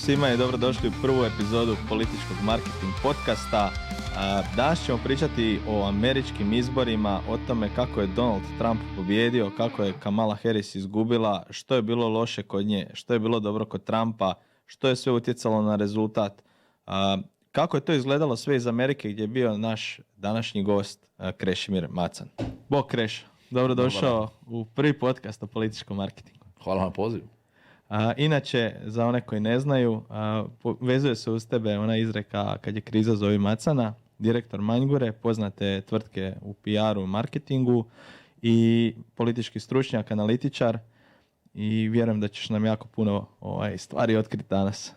svima i dobrodošli u prvu epizodu političkog marketing podcasta. Danas ćemo pričati o američkim izborima, o tome kako je Donald Trump pobijedio, kako je Kamala Harris izgubila, što je bilo loše kod nje, što je bilo dobro kod Trumpa, što je sve utjecalo na rezultat. Kako je to izgledalo sve iz Amerike gdje je bio naš današnji gost Krešimir Macan. Bog Kreš, dobrodošao u prvi podcast o političkom marketingu. Hvala na pozivu. Inače, za one koji ne znaju, vezuje se uz tebe ona izreka kad je kriza zovi Macana, direktor Manjgure, poznate tvrtke u PR-u, marketingu i politički stručnjak, analitičar i vjerujem da ćeš nam jako puno stvari otkriti danas.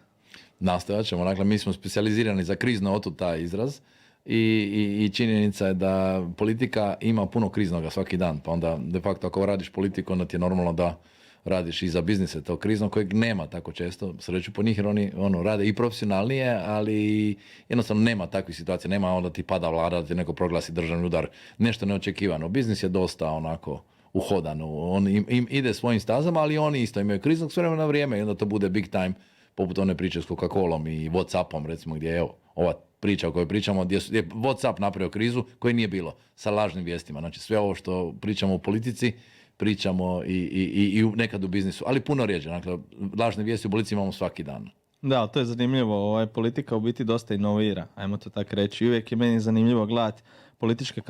Nastojat ćemo, dakle mi smo specijalizirani za krizno, otud taj izraz i činjenica je da politika ima puno kriznoga svaki dan, pa onda de facto ako radiš politiku onda ti je normalno da radiš i za biznise to krizno kojeg nema tako često, sreću po njih jer oni rade i profesionalnije, ali jednostavno nema takvih situacija, nema onda ti pada vlada, da ti neko proglasi državni udar, nešto neočekivano. Biznis je dosta onako uhodan, on ide svojim stazama, ali oni isto imaju kriznog s vremena na vrijeme i onda to bude big time, poput one priče s Coca-Colom i Whatsappom recimo gdje je ova priča o kojoj pričamo, gdje je Whatsapp napravio krizu koje nije bilo sa lažnim vijestima. Znači sve ovo što pričamo u politici pričamo i nekad u biznisu, ali puno rijeđe. Dakle, lažne vijesti u politici imamo svaki dan. Da, to je zanimljivo. Politika u biti dosta inovira, ajmo to tako reći. I uvijek je meni zanimljivo gledati političke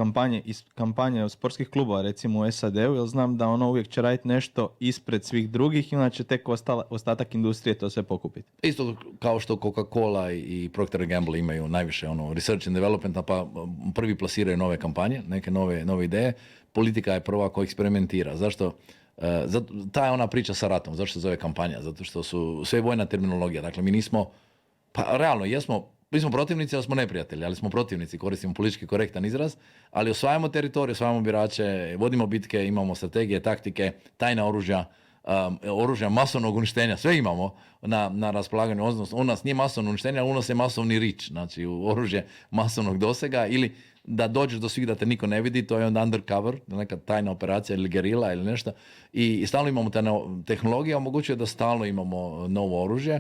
kampanje od sportskih klubova, recimo u SAD-u, jer znam da ono uvijek će raditi nešto ispred svih drugih i onda će tek ostatak industrije to sve pokupiti. Isto kao što Coca-Cola i Procter & Gamble imaju najviše research and development, pa prvi plasiraju nove kampanje, neke nove ideje. Politika je prva koja eksperimentira. Zašto? Ta je ona priča sa ratom. Zašto se zove kampanja? Zato što su sve vojna terminologija. Dakle, mi nismo, pa realno mi smo protivnici, ali smo neprijatelji, ali smo protivnici, koristimo politički korektan izraz, ali osvajamo teritorije, osvajamo birače, vodimo bitke, imamo strategije, taktike, tajna oružja masovnog uništenja, sve imamo na raspolaganju. U nas nije masovno uništenje, ali u nas je masovni rič, znači oružje masovnog dosega ili da dođeš do svih da te niko ne vidi, to je onda undercover, neka tajna operacija ili gerila ili nešto i stalno imamo te tehnologije, omogućuje da stalno imamo novo oružje.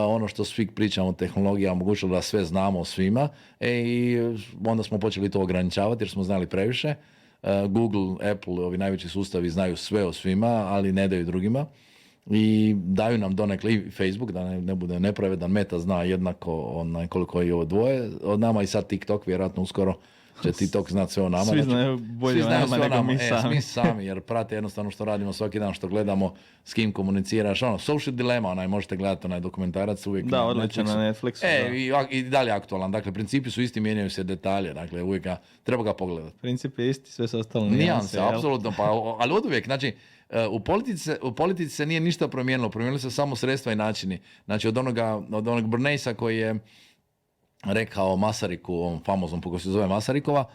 Ono što svi pričamo, tehnologija omogućila da sve znamo o svima i onda smo počeli to ograničavati jer smo znali previše. Google, Apple, ovi najveći sustavi znaju sve o svima, ali ne daju drugima i daju nam donekle i Facebook, da ne bude nepravedan, Meta zna jednako koliko je ovo dvoje od nama i sad TikTok, vjerojatno uskoro će TikTok znati sve o nama. Svi znaju bolje o nama nego mi sami. Mi sami, jer prate jednostavno što radimo svaki dan, što gledamo, s kim komuniciraš. Social Dilemma, možete gledati onaj dokumentarac uvijek. Da, odličan na Netflixu. I dalje aktualan. Dakle, principi su isti, mijenjaju se detalje. Dakle, uvijek treba ga pogledati. Princip je isti, sve se ostalo nijanse. Apsolutno, ali od uvijek, znači, u politici se nije ništa promijenilo se samo sredstva i načini. Znači, od onog Bernaisa koji je rekao Masariku, ovom famoznom po kojoj se zove Masarikova,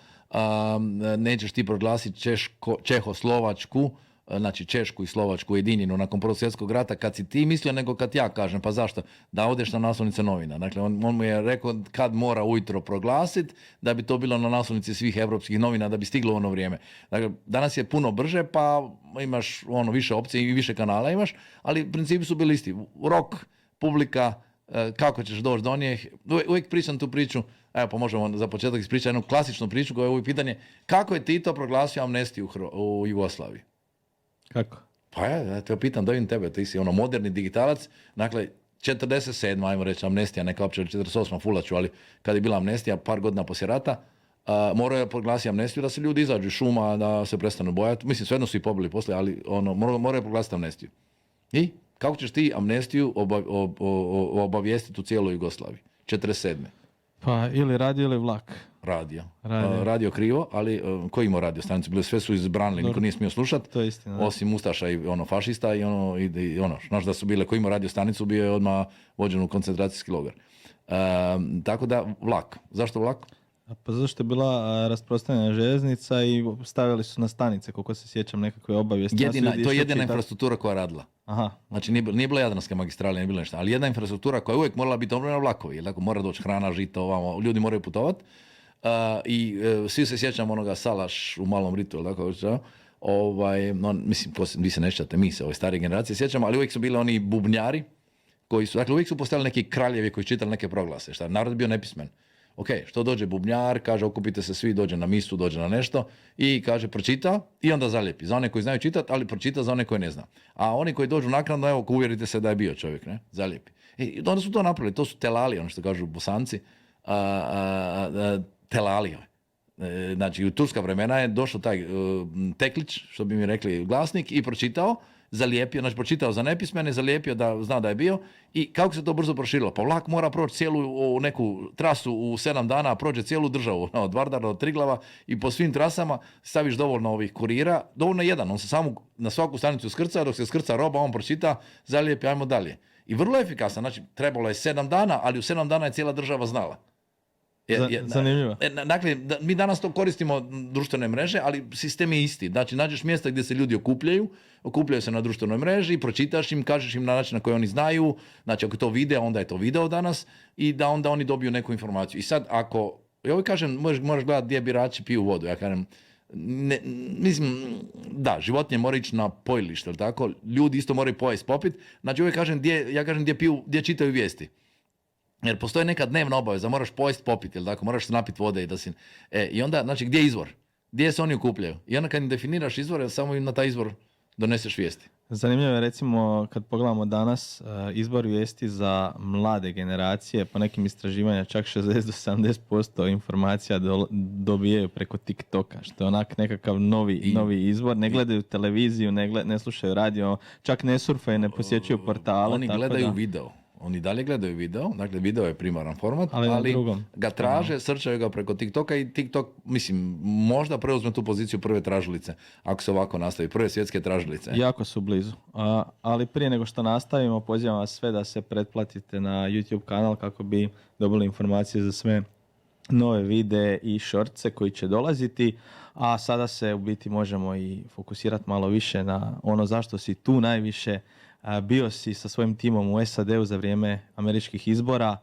nećeš ti proglasiti Čehoslovačku, znači Češku i Slovačku ujedinjenu nakon Prvog svjetskog rata kad si ti mislio nego kad ja kažem. Pa zašto? Da odeš na naslovnice novina. Dakle, on mu je rekao kad mora ujutro proglasiti da bi to bilo na naslovnici svih europskih novina da bi stiglo ono vrijeme. Dakle, danas je puno brže pa imaš više opcije i više kanala imaš, ali principi su bili isti. Rok, publika, kako ćeš doći do nje. Uvijek pričam tu priču, evo pa možemo za početak ispričati jednu klasičnu priču koja je uvijek pitanje kako je Tito proglasio amnestiju u Jugoslaviji? Kako? Pa ja te pitam, da vidim tebe, ti si moderni digitalac, dakle 47. ajmo reći amnestija, neka opće 48. fulaću, ali kad je bila amnestija par godina poslije rata, morao je proglasiti amnestiju da se ljudi izađu iz šuma, da se prestanu bojati, mislim svejedno su i pobili poslije, ali morao je proglasiti amnestiju. I kako ćeš ti amnestiju obavijestiti u cijeloj Jugoslaviji? 47. Pa ili radio ili vlak. Radio krivo, ali ko imao radio stanicu? Bile sve su izbranili, niko nije smio slušati. To je istina. Osim ustaša i fašista i znaš da su bile, ko imao radio stanicu bio je odmah vođen u koncentracijski logor. Tako da vlak. Zašto vlak? Pa zašto je bila rasprostranjena željeznica i stavili su na stanice, koliko se sjećam, nekakve obavijesti. To je jedina infrastruktura koja je radila. Aha. Znači nije bila Jadranska magistrala, nije bilo nešto, ali jedna infrastruktura koja je uvijek morala biti obnovljena vlakovi, jer tako mora doći hrana, žito, ovamo, ljudi moraju putovati. Svi se sjećamo onoga Salaš u Malom Ritu, ili tako, mislim, vi se ne sjećate, mi se, ove starije generacije sjećamo, ali uvijek su bili oni bubnjari koji su, dakle uvijek su postojali neki kraljevi koji su čitali neke proglase, šta narod je bio nepismen. Ok, što dođe bubnjar, kaže okupite se svi, dođe na misu, dođe na nešto i kaže pročita i onda zalijepi. Za one koji znaju čitati, ali pročita za one koji ne zna. A oni koji dođu naknadno, evo, uvjerite se da je bio čovjek, ne? Zalijepi. I onda su to napravili, to su telali, ono što kažu Bosanci, telali. Znači, u turska vremena je došao taj teklić, što bi mi rekli glasnik, i pročitao, zalijepio, znači pročitao za nepismene, zalijepio da zna da je bio i kako se to brzo proširilo. Pa vlak mora proći cijelu neku trasu u 7 dana, prođe cijelu državu, od Vardara do Triglava i po svim trasama staviš dovoljno ovih kurira, dovoljno jedan, on se samo na svaku stanicu skrca, dok se skrca roba, on pročita, zalijepi, ajmo dalje. I vrlo efikasan, znači trebalo je 7 dana, ali u 7 dana je cijela država znala. Zanimljivo. Dakle, mi danas to koristimo društvene mreže, ali sistem je isti. Znači, nađeš mjesta gdje se ljudi okupljaju se na društvenoj mreži, pročitaš im, kažeš im na način na koji oni znaju, znači ako je to video, onda je to video danas i da onda oni dobiju neku informaciju. I sad, ako, ja uvijek kažem, moraš gledati gdje birači piju vodu, ja kažem, mislim, da, životinje moraju ići na pojilište, ili tako, ljudi isto moraju pojesti, popit, znači uvijek kažem, gdje čitaju vijesti. Jer postoji neka dnevna obaveza, moraš pojesti, popiti, ili tako, moraš se napiti vode i da si... I onda, znači, gdje je izvor? Gdje se oni okupljaju? I onda kad im definiraš izvor, samo im na taj izvor doneseš vijesti. Zanimljivo je, recimo, kad pogledamo danas, izbor vijesti za mlade generacije, po nekim istraživanjima čak 60 do 70% informacija dobijaju preko TikToka, što je onak nekakav novi izvor. Ne gledaju televiziju, ne slušaju radio, čak ne surfaju, ne posjećuju portale. Oni gledaju video. Oni dalje gledaju video, dakle video je primaran format, ali ga traže, srčaju ga preko TikToka i TikTok, mislim, možda preuzme tu poziciju prve tražilice, ako se ovako nastavi, prve svjetske tražilice. Jako su blizu, ali prije nego što nastavimo, pozivam vas sve da se pretplatite na YouTube kanal kako bi dobili informacije za sve nove videe i shortse koji će dolaziti, a sada se u biti možemo i fokusirati malo više na ono zašto si tu najviše. Bio si sa svojim timom u SAD-u za vrijeme američkih izbora.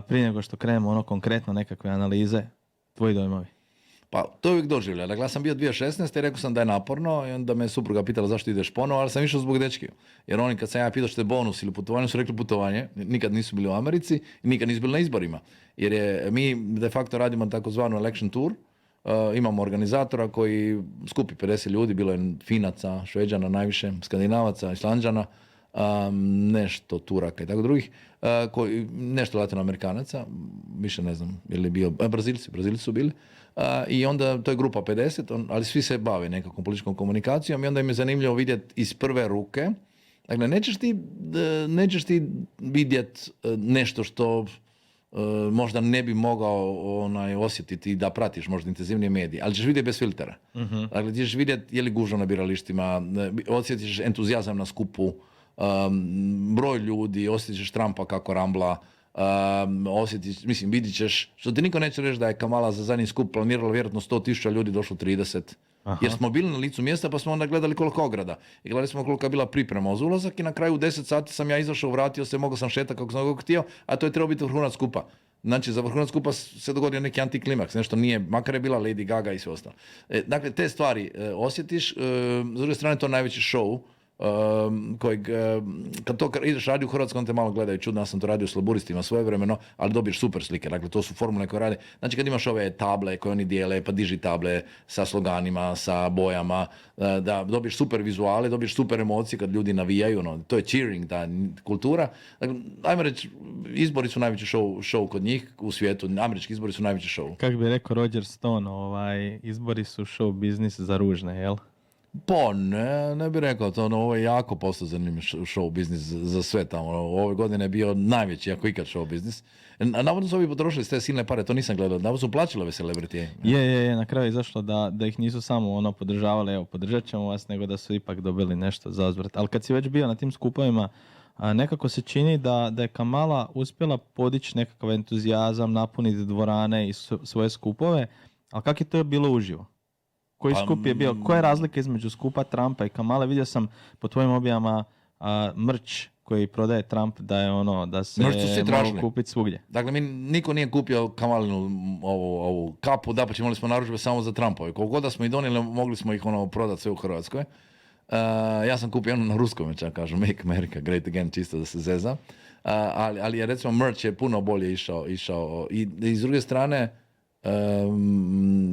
Prije nego što krenemo konkretno nekakve analize, tvoji dojmovi? Pa to je uvijek doživljaj. Dakle, ja sam bio 2016. i rekao sam da je naporno i onda me supruga pitala zašto ideš ponovo, ali sam išao zbog dečki. Jer oni kad sam ja pitao što je bonus ili putovanje, su rekli putovanje. Nikad nisu bili u Americi i nikad nisu bili na izborima. Jer mi de facto radimo takozvanu election tour. Imamo organizatora koji skupi 50 ljudi, bilo je Finaca, Šveđana najviše, Skandinavaca, Islanđana, nešto Turaka i tako drugih, nešto Latinoamerikanaca, više ne znam, ili bio, Brazilci su bili, i onda to je grupa 50, ali svi se bave nekakvom političkom komunikacijom i onda im je zanimljivo vidjeti iz prve ruke. Dakle, nećeš ti vidjeti nešto što možda ne bi mogao osjetiti da pratiš možda intenzivnije medije, ali ćeš vidjeti bez filtera. Uh-huh. Dakle, ćeš vidjeti je li gužva na biralištima, osjetiš entuzijazam na skupu, broj ljudi, osjetiš Trumpa kako rambla, vidit ćeš, što ti niko neće reći da je Kamala za zadnji skup planirala vjerojatno 100,000 ljudi, došlo 30. Aha. Jer smo bili na licu mjesta pa smo onda gledali koliko ograda. I gledali smo koliko je bila priprema uz ulazak i na kraju u 10 sati sam ja izašao, vratio se, mogao sam šetati kako sam htio, a to je trebao biti vrhunac skupa. Znači, za vrhunac skupa se dogodio neki antiklimaks, nešto nije, makar je bila Lady Gaga i sve ostalo. Dakle, te stvari osjetiš, s druge strane to je najveći show, kojeg, kad to ideš radi u Hrvatskom, on te malo gledaju čudno, ja sam to radio s laburistima svojevremeno, ali dobiješ super slike, dakle to su formule koje rade, znači kad imaš ove table koje oni dijele, pa diži table sa sloganima, sa bojama, da dobiješ super vizuale, dobiješ super emocije kad ljudi navijaju, to je cheering, ta kultura, dakle, ajmo reći, izbori su najveći show kod njih u svijetu, američki izbori su najveći show. Kako bi rekao Roger Stone, izbori su show biznis za ružne, jel? Pa ne bih rekao to, ovo je jako postao zanimljiv show biznis za sve tamo. Ove godine je bio najveći, ako ikad show biznis. Navodno su ovi potrošili s te silne pare, to nisam gledao, navodno su plaćali ove celebrity. Je, na kraju je izašlo da ih nisu samo podržavali, evo podržat ćemo vas, nego da su ipak dobili nešto za uzvrat. Ali kad si već bio na tim skupovima, nekako se čini da je Kamala uspjela podići nekakav entuzijazam, napuniti dvorane i svoje skupove, ali kako je to bilo uživo? Koji skup je bio? Koja je razlika između skupa Trumpa i Kamale? Vidio sam po tvojim objavama mrč koji prodaje Trump da je da se mogu kupiti svugdje. Dakle, niko nije kupio Kamalinu ovu kapu, da pa imali smo narudžbe samo za Trumpove. Koliko god da smo ih donijeli, mogli smo ih prodati sve u Hrvatskoj. Ja sam kupio jedno na ruskom, čak kažu Make America Great Again, čisto da se zezam. Ali je recimo merch je puno bolje išao. I s druge strane,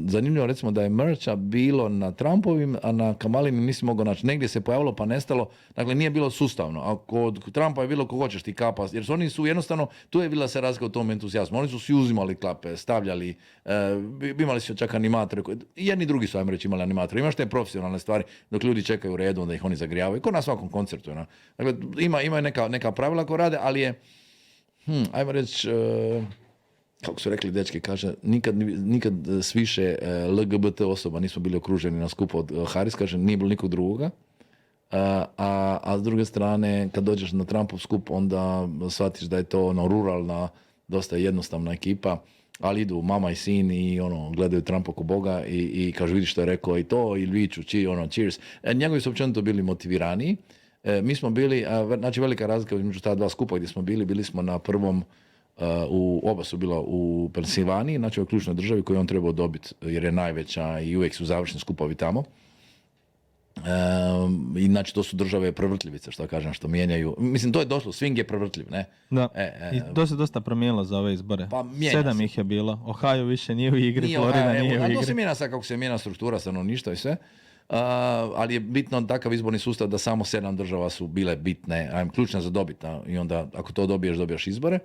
zanimljivo recimo da je mercha bilo na Trumpovim, a na Kamalinim nisi mogao naći. Negdje se pojavilo pa nestalo, dakle nije bilo sustavno. A kod Trumpa je bilo ko hoćeš ti kapa, jer su oni su jednostavno, tu je bila se razlika u tom entuzijazmu. Oni su si uzimali klape, stavljali, imali su čak animatore, jedni drugi su, ajmo reći, imali animatore. Imaš te profesionalne stvari, dok ljudi čekaju u redu, onda ih oni zagrijavaju, ko na svakom koncertu. No? Dakle, ima neka pravila koja rade, ali je, ajmo reći, kako su rekli dečki, kaže, nikad s više LGBT osoba nismo bili okruženi na skupu od Harris, kaže, nije bilo nikog drugoga. A s druge strane, kad dođeš na Trumpov skup, onda shvatiš da je to ruralna, dosta jednostavna ekipa, ali idu mama i sin i gledaju Trumpa ko Boga i kažu, vidi što je rekao i to, i viču, cheers. Njegovi su općenito bili motiviraniji. Mi smo bili, znači velika razlika između ta dva skupa gdje smo bili smo na prvom, oba su bila u Pensilvaniji, znači u ključnoj državi koju on trebao dobiti jer je najveća i uvijek su završni skupovi tamo. I znači to su države prevrtljivice, što kažem, što mijenjaju. Mislim, to je došlo, swing je prevrtljiv, ne? Da, i to se dosta promijenilo za ove izbore. Pa 7 ih je bilo. Ohio više nije u igri, Florida nije u igri. To se mijenja sad kako se mijenja struktura stanovništva i sve. Ali je bitno takav izborni sustav da samo 7 država su bile bitne, ključne za dobit. I onda ako to dobijaš izbore.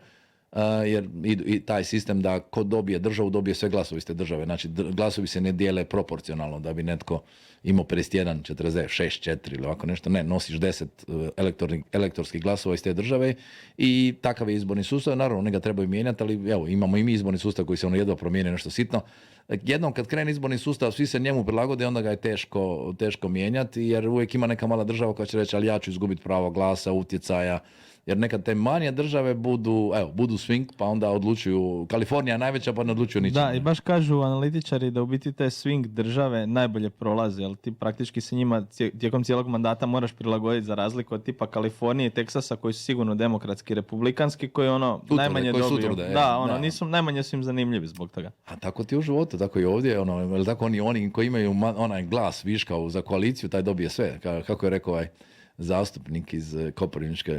Jer i taj sistem da ko dobije državu, dobije sve glasovi iz te države. Znači, glasovi se ne dijele proporcionalno, da bi netko imao 51, 49, 6, 4 ili ovako nešto. Ne, nosiš 10 elektorskih glasova iz te države i takav je izborni sustav. Naravno, ne ga trebaju mijenjati, ali evo, imamo i mi izborni sustav koji se jedva promijeni nešto sitno. Jednom kad krene izborni sustav, svi se njemu prilagode, onda ga je teško mijenjati, jer uvijek ima neka mala država koja će reći, ali ja ću izgubiti pravo glasa, utjecaja. Jer nekad te manje države budu swing, pa onda odlučuju, Kalifornija je najveća, pa ne odlučuju ničim. Da, i baš kažu analitičari da u biti te swing države najbolje prolaze, jer ti praktički se njima tijekom cijelog mandata moraš prilagoditi, za razliku od tipa Kalifornije i Teksasa, koji su sigurno demokratski, republikanski, koji najmanje dobiju. Najmanje su im zanimljivi zbog toga. A tako ti u životu, tako i ovdje, jer tako oni koji imaju onaj glas viška za koaliciju, taj dobije sve, kako je rekao zastupnik iz Koprivničke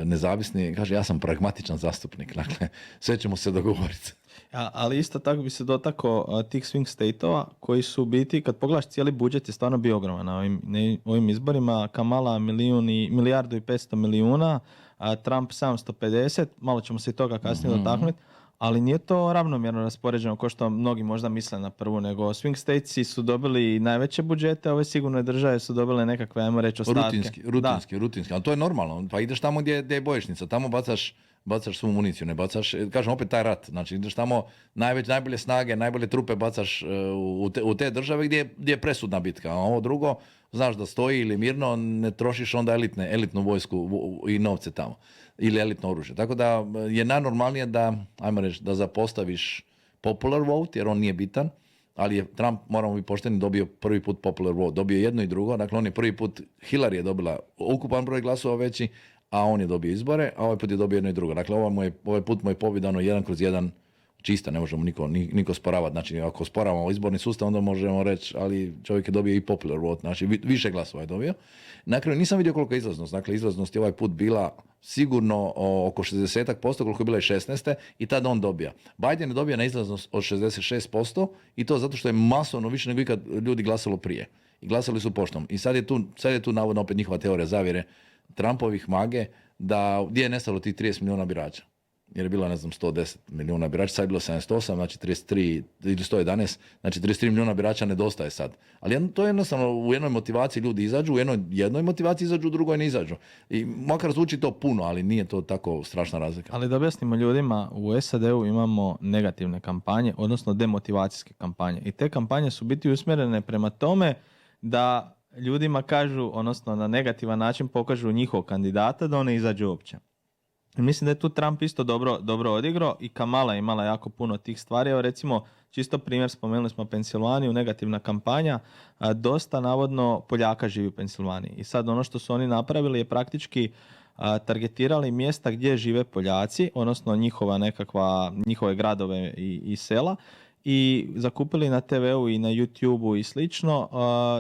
nezavisni, kaže, ja sam pragmatičan zastupnik, dakle, sve ćemo se dogovoriti. Ali isto tako bi se dotakao tih swing state-ova koji su u biti, kad pogledaš, cijeli budžet je stvarno bio ogroman na ovim izborima. Kamala milijardu i 500 milijuna, Trump 750, malo ćemo se i toga kasnije dotaknuti. Ali nije to ravnomjerno raspoređeno kao što mnogi možda misle na prvu, nego swing statesi su dobili najveće budžete, ove sigurne države su dobile nekakve, ajmo reći, ostatke. Rutinski, ali to je normalno. Pa ideš tamo gdje je bojišnica, tamo bacaš svu municiju, ne bacaš, kažem opet taj rat, znači ideš tamo najbolje snage, najbolje trupe bacaš u te države gdje je presudna bitka, a ovo drugo, znaš da stoji ili mirno, ne trošiš onda elitnu vojsku i novce tamo. Ili elitno oružje. Tako da je najnormalnije da, ajmo reći, da zapostaviš popular vote, jer on nije bitan, ali je Trump, moramo biti pošteni, dobio prvi put popular vote. Dobio jedno i drugo, dakle on je prvi put, Hillary je dobila ukupan broj glasova veći, a on je dobio izbore, a ovaj put je dobio jedno i drugo. Dakle, ovaj put mu je pobjedano 1/1 čista, ne možemo niko sporavati. Znači, ako sporavamo izborni sustav, onda možemo reći, ali čovjek je dobio i popular vote, znači više glasova je dobio. Na kraju nisam vidio koliko je izlaznost. Dakle, izlaznost je ovaj put bila sigurno oko 60%, koliko je bila i 16. i tada on dobija. Biden je dobio na izlaznost od 66% i to zato što je masovno više nego ikad ljudi glasalo prije. I glasali su poštom. I sad je tu navodno opet njihova teorija zavjere Trumpovih mage, da gdje je nestalo tih 30 milijuna birača. Jer je bilo, 110 milijuna birača, sad je bilo 78, znači 33 ili 111, znači 33 milijuna birača nedostaje sad. Ali to je jednostavno, u jednoj motivaciji ljudi izađu, u jednoj motivaciji izađu, u drugoj ne izađu. I makar zvuči to puno, ali nije to tako strašna razlika. Ali da objasnimo ljudima, u SAD-u imamo negativne kampanje, odnosno demotivacijske kampanje. I te kampanje su biti usmjerene prema tome da ljudima kažu, odnosno na negativan način pokažu njihov kandidata, da one izađu uopće. Mislim da je tu Trump isto dobro odigrao i Kamala je imala jako puno tih stvari. Evo recimo, čisto primjer, spomenuli smo Pensilvaniju, negativna kampanja, dosta navodno Poljaka živi u Pensilvaniji. I sad ono što su oni napravili je praktički targetirali mjesta gdje žive Poljaci, odnosno njihove gradove i sela, i zakupili na TV-u i na YouTube-u i slično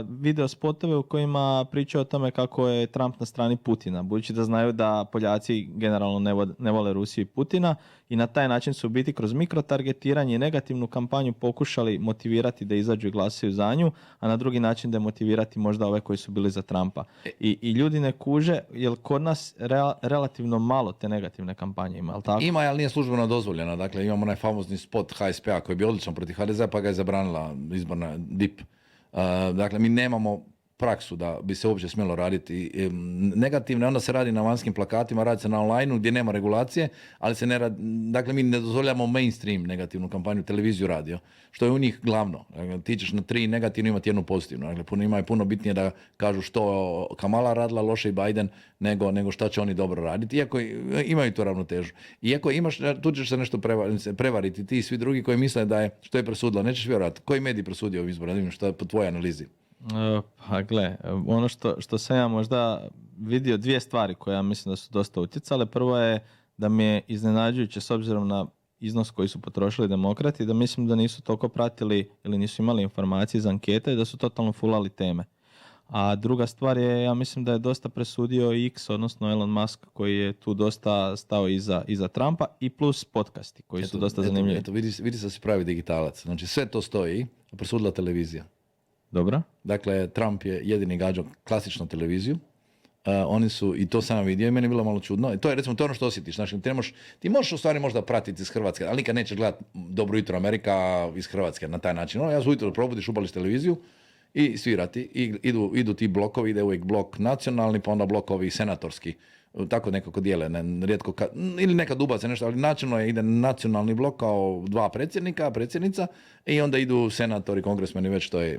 video spotove u kojima pričaju o tome kako je Trump na strani Putina, budući da znaju da Poljaci generalno ne vole Rusiju i Putina i na taj način su u biti kroz mikrotargetiranje i negativnu kampanju pokušali motivirati da izađu i glasaju za nju, a na drugi način demotivirati možda ove koji su bili za Trumpa. I ljudi ne kuže, jer kod nas relativno malo te negativne kampanje ima, ali tako? Ima, ali nije službeno dozvoljena. Dakle, imamo onaj famozni spot HSP-a koji je bio odličan protiv HDZ-a, pa ga je zabranila izborna DIP. Dakle, mi nemamo praksu da bi se uopće smjelo raditi negativne, onda se radi na vanjskim plakatima, radi se na online gdje nema regulacije, ali se ne radi, dakle mi ne dozvoljamo mainstream negativnu kampanju, televiziju, radio, što je u njih glavno. Dakle, ti ćeš na 3 negativno imati jednu pozitivnu. Dakle, ima je puno bitnije da kažu što Kamala radila loše i Biden nego šta će oni dobro raditi, iako imaju tu ravnotežu. Iako imaš, tu ćeš se nešto prevariti, ti i svi drugi koji misle da je, što je presudila, nećeš vjerovati. Koji medij presudio u izboru, da vidim što je po tvojoj analizi? Pa gle, ono što sam ja možda vidio, 2 stvari koje ja mislim da su dosta utjecale. Prvo je da mi je iznenađujuće s obzirom na iznos koji su potrošili demokrati, da mislim da nisu toliko pratili ili nisu imali informacije iz ankete i da su totalno fulali teme. A druga stvar je, ja mislim da je dosta presudio X, odnosno Elon Musk, koji je tu dosta stao iza Trumpa, i plus podcasti koji su dosta zanimljivi. Eto, vidi se pravi digitalac. Znači sve to stoji, a presudila televizija. Dobro. Dakle, Trump je jedini gađao klasičnu televiziju. Oni su, i to sam vidio, i meni je bilo malo čudno. To je, recimo, to je ono što osjetiš. Znači, ti možeš u stvari možda pratiti iz Hrvatske, ali nikad nećeš gledati Dobro jutro Amerika iz Hrvatske na taj način. Ja se ujutro probudiš, upališ televiziju i svirati. Idu ti blokovi, ide uvijek blok nacionalni, pa onda blokovi senatorski. Tako nekako dijele, rijetko ili nekad ubace nešto, ali načelno ide nacionalni blok kao 2 predsjednica i onda idu senatori, kongresmeni, već to je.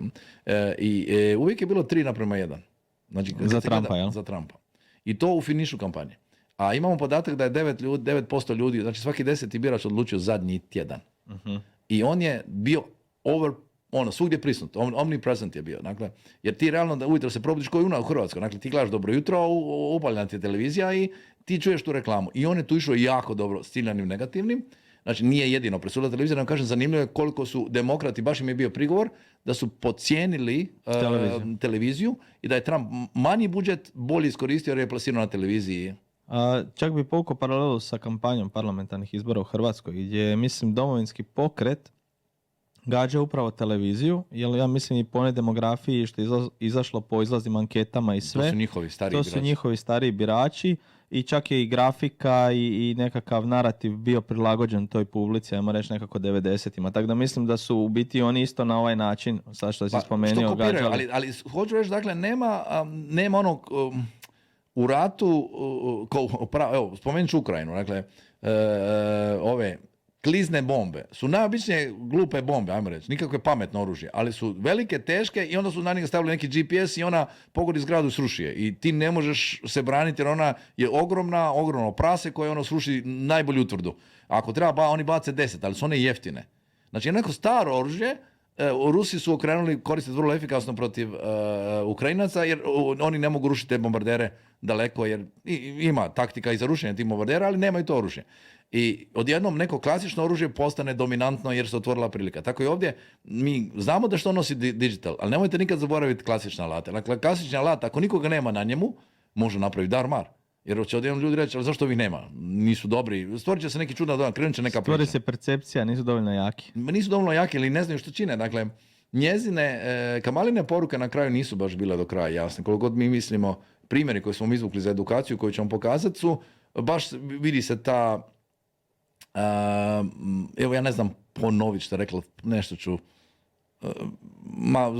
Uvijek je bilo 3:1. Znači, za Trumpa, jel? Za Trumpa. I to u finišu kampanje. A imamo podatak da je 9% ljudi, znači svaki 10. birač odlučio zadnji tjedan. Uh-huh. I on je bio svugdje prisutno, omnipresent je bio. Dakle, jer ti realno da ujutro se probudiš koji u Hrvatskoj. Dakle, ti gledaš Dobro jutro, upaljena ti je televizija i ti čuješ tu reklamu. I on je tu išao jako dobro s ciljanim negativnim. Znači, nije jedino presudila televizija, nam kažem, zanimljivo je koliko su demokrati, baš im je bio prigovor, da su podcijenili televiziju i da je Trump manji budžet bolje iskoristio jer je plasirao na televiziji. Čak bi povukao paralelu sa kampanjom parlamentarnih izbora u Hrvatskoj, gdje je, mislim, Domovinski pokret gađa upravo televiziju, jer ja mislim i po onoj demografiji što je izašlo po izlaznim anketama i sve. To su njihovi stariji birači i čak je i grafika i nekakav narativ bio prilagođen toj publici, ajmo reći nekako 90-ima. Tako da mislim da su u biti oni isto na ovaj način, sad što si spomenuo, što kopiraju, ali hoću reći, dakle, nema onog u ratu, evo, spomenut ću Ukrajinu, dakle, ove klizne bombe su najobičnije glupe bombe, ajmo reći, nikakve pametno oružje, ali su velike, teške i onda su na njega stavili neki GPS i ona pogodi zgradu i sruši je. I ti ne možeš se braniti jer ona je ogromno prase koje ono sruši najbolju utvrdu. Ako treba, oni bace 10, ali su one jeftine. Znači, neko staro oružje, Rusi su okrenuli koristiti vrlo efikasno protiv Ukrajinaca jer oni ne mogu rušiti te bombardere daleko jer ima taktika i za rušenje tih bombardera, ali nemaju to oružje. I odjednom neko klasično oružje postane dominantno jer se otvorila prilika. Tako i ovdje mi znamo da što nosi digital, ali nemojte nikad zaboraviti klasične alate. Dakle, klasični alat, ako nikoga nema na njemu, može napraviti dar-mar. Jer će odjednom ljudi reći, ali zašto ovih nema? Nisu dobri. Stvorit će se neki čudan dojam, krenut će neka priča. Stvori se percepcija, nisu dovoljno jaki. Nisu dovoljno jaki ili ne znaju što čine. Dakle, njezine, Kamaline poruke na kraju nisu baš bile do kraja jasne. Koliko god mi mislimo, primjeri koje smo izvukli za edukaciju, koju ćemo pokazati su, baš vidi se ta, evo ja ne znam ponoviti što je rekla, nešto ću,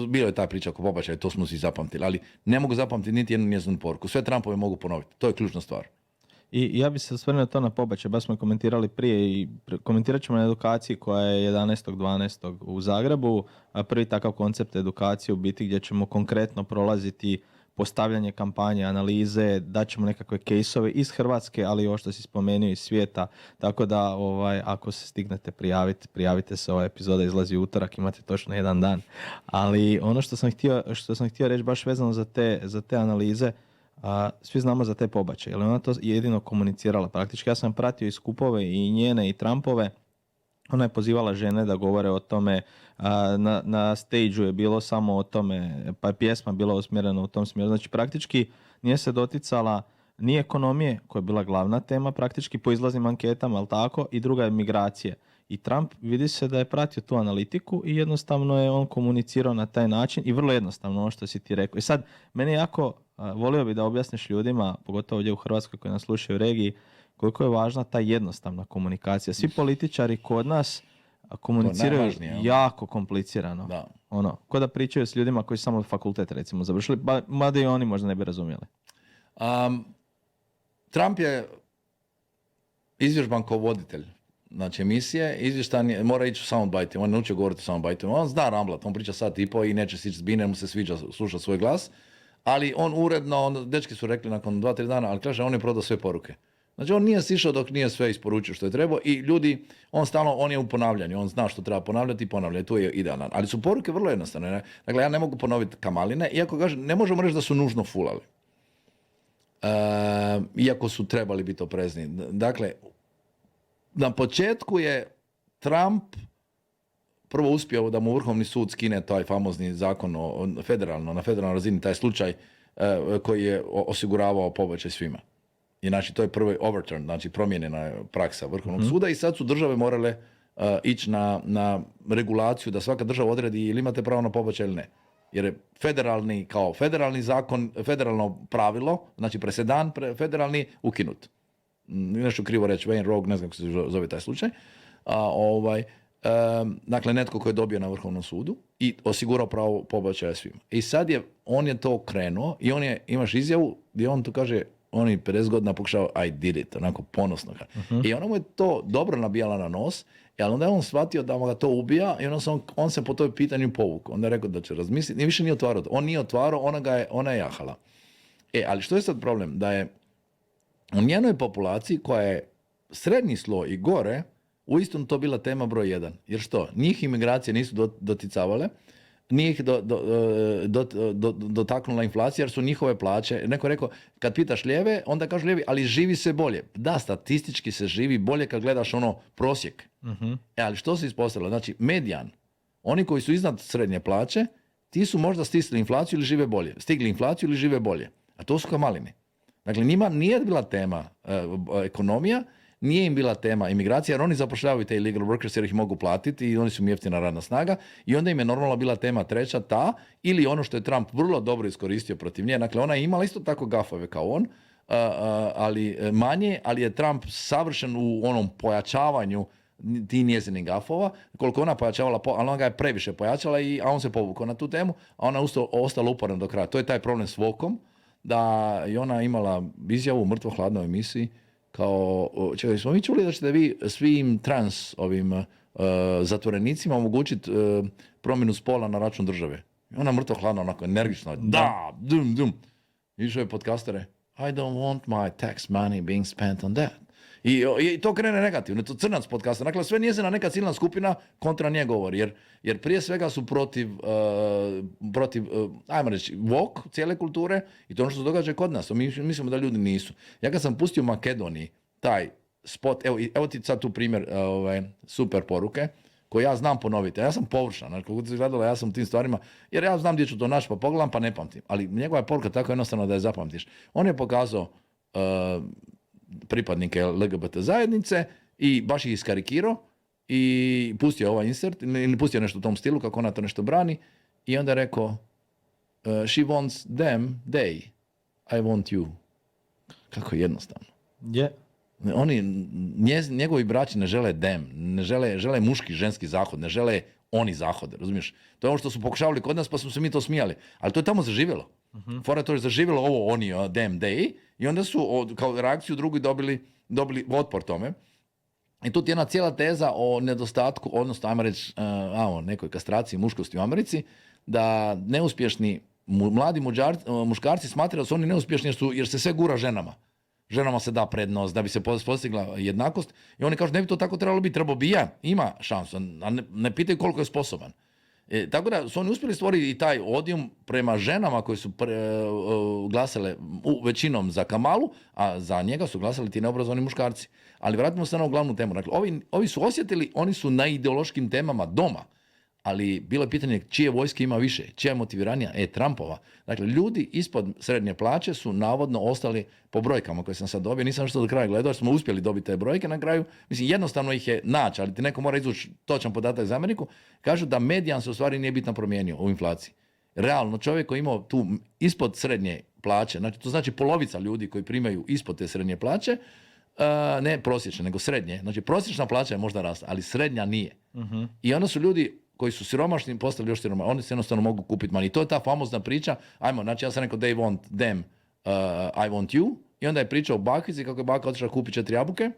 bilo je ta priča oko pobačaja, to smo si zapamtili, ali ne mogu zapamtiti niti jednu njezinu poruku. Sve Trumpove mogu ponoviti. To je ključna stvar. I ja bih se osvrnuo to na pobačaj, baš smo komentirali prije i komentirat ćemo na edukaciji koja je 11.12. u Zagrebu. Prvi takav koncept edukacije u biti gdje ćemo konkretno prolaziti postavljanje kampanje, analize, daćemo nekakve kejsove iz Hrvatske, ali i ovo što si spomenuo iz svijeta. Tako da ako se stignete prijavite se, ova epizoda izlazi utorak, imate točno jedan dan. Ali ono što sam htio reći baš vezano za te analize, svi znamo za te pobačaje, jer ona to jedino komunicirala praktički. Ja sam pratio i skupove i njene i Trumpove Ona je pozivala žene da govore o tome, na stage-u je bilo samo o tome, pa je pjesma bila usmjerena u tom smjeru. Znači praktički nije se doticala ni ekonomije, koja je bila glavna tema praktički po izlaznim anketama, ali tako, i druga je migracije. I Trump vidi se da je pratio tu analitiku i jednostavno je on komunicirao na taj način i vrlo jednostavno ono što si ti rekao. I sad, meni jako, volio bi da objasniš ljudima, pogotovo ovdje u Hrvatskoj koji nas slušaju u regiji, koliko je važna ta jednostavna komunikacija. Svi političari kod nas komuniciraju jako komplicirano. Da. Ono, ko da pričaju s ljudima koji su samo fakultet recimo završili, mada i oni možda ne bi razumjeli. Trump je izvježban kao voditelj, znači emisije, izvještan je, mora ići u soundbite, on naučio govoriti u soundbite, on zna ramblat, on priča sat i po i neće sići zbine, mu se sviđa slušati svoj glas, ali on uredno, dečki su rekli nakon 2-3 dana, ali kaže, on je prodao sve poruke. Znači on nije sišao dok nije sve isporučio što je trebao i ljudi, on je u ponavljanju, on zna što treba ponavljati i ponavlja, tu je idealan. Ali su poruke vrlo jednostavne. Ne? Dakle, ja ne mogu ponoviti Kamaline, iako kažem, ne možemo reći da su nužno fulali. Iako su trebali biti oprezni. Dakle, na početku je Trump prvo uspio da mu Vrhovni sud skine taj famozni zakon na federalnoj razini, taj slučaj koji je osiguravao pobačaj svima. I znači to je prvi overturn, znači promijenjena praksa Vrhovnog suda i sad su države morale ići na regulaciju da svaka država odredi ili imate pravo na pobačaj ili ne. Jer je federalni zakon, federalno pravilo, znači presedan federalni ukinut. Nešto krivo reći, Wayne Rogue, ne znam kako se zove taj slučaj. Dakle, netko koji je dobio na Vrhovnom sudu i osigurao pravo pobačaja svima. I sad on je to krenuo i imaš izjavu gdje on tu kaže, on je 50 godina pokušao, I did it, onako ponosno. I ona mu je to dobro nabijala na nos, ali onda je on shvatio da mu ga to ubija i on se po toj pitanju povukao. Onda je rekao da će razmisliti, više nije otvarao. On nije otvarao, ona je jahala. Ali što je sad problem? Da je u njenoj populaciji koja je srednji sloj i gore, uistinu to bila tema broj 1. Jer što? Njih imigracije nisu doticavale, nije ih dotaknula inflacija jer su njihove plaće. Neko je rekao, kad pitaš lijeve, onda kažu lijevi, ali živi se bolje. Da, statistički se živi bolje kad gledaš prosjek. Ali što se ispostavilo? Znači, medijan, oni koji su iznad srednje plaće, ti su možda stisli inflaciju ili žive bolje. Stigli inflaciju ili žive bolje. A to su Kamalini. Dakle, njima nije bila tema ekonomija, nije im bila tema imigracija, jer oni zapošljavaju te illegal workers jer ih mogu platiti i oni su im jeftina radna snaga i onda im je normalno bila tema treća ta ili ono što je Trump vrlo dobro iskoristio protiv nje. Dakle, ona je imala isto tako gafove kao on, ali manje, ali je Trump savršen u onom pojačavanju ti njezinih gafova, koliko ona pojačavala, ali ona ga je previše pojačala, a on se povukao na tu temu, a ona je ostala uporna do kraja. To je taj problem s Vokom, da je ona imala izjavu u mrtvo hladnoj emisiji, kao, čekaj, smo mi čuli da ćete vi svim trans zatvorenicima omogućiti promjenu spola na račun države. I ona mrtvo hladno, onako energično, da, dum. Išao je podcastere, I don't want my tax money being spent on that. I to krene negativno, to crnac podcasta. Dakle, sve njezina neka ciljna skupina kontra nje govori, jer prije svega su protiv ajmo reći, woke cijele kulture i to ono što se događa kod nas. Mi mislimo da ljudi nisu. Ja kad sam pustio u Makedoniji taj spot, evo ti sad tu primjer super poruke, koje ja znam ponoviti. Ja sam površan, znači kako ti gledala, ja sam u tim stvarima, jer ja znam gdje ću to naći, pa pogledam, pa ne pamtim. Ali njegova je poruka tako jednostavno da je zapamtiš. On je pokazao pripadnike LGBT zajednice i baš ih iskarikirao i pustio ovaj insert, ili pustio nešto u tom stilu kako ona to nešto brani i onda je rekao she wants them, they, I want you. Kako je jednostavno. Yeah. Njegovi braći ne žele them, ne žele muški, ženski zahod, ne žele oni zahode, razumiješ? To je ono što su pokušavali kod nas pa smo se mi to smijali. Ali to je tamo zaživjelo. Fora to je zaživjelo ovo oni, them, they, i onda su kao reakciju drugi dobili otpor tome. I tu je jedna cijela teza o nedostatku, odnosno ajmo reći nekoj kastraciji muškosti u Americi, da neuspješni mladi muškarci smatraju da su oni neuspješni jer se sve gura ženama. Ženama se da prednost da bi se postigla jednakost i oni kažu ne bi to tako trebalo biti, trebao bi ja, ima šansu, a ne pitaju koliko je sposoban. Tako da su oni uspjeli stvoriti i taj odijum prema ženama koji su glasale većinom za Kamalu, a za njega su glasali ti neobrazovani muškarci. Ali vratimo se na ovu glavnu temu. Dakle, ovi su osjetili, oni su na ideološkim temama doma, ali bilo je pitanje čije vojske ima više, čija je motiviranija? Trumpova. Dakle, ljudi ispod srednje plaće su navodno ostali po brojkama koje sam sad dobio. Nisam što do kraja gledao, jer smo uspjeli dobiti te brojke na kraju. Mislim, jednostavno ih je naći, ali ti neko mora izvući točan podatak za Ameriku. Kažu da medijan se u stvari nije bitno promijenio u inflaciji. Realno, čovjek koji imao tu ispod srednje plaće, znači to znači polovica ljudi koji primaju ispod te srednje plaće, ne prosječne, nego srednje. Znači, prosječna plaća je možda rasta, ali srednja nije. I onda su ljudi koji su siromašni postali još siromašni. Oni se jednostavno mogu kupiti manje. I to je ta famozna priča. Znači ja sam rekao they want them, I want you. I onda je pričao o bakici kako je baka otišla kupiti 4 jabuke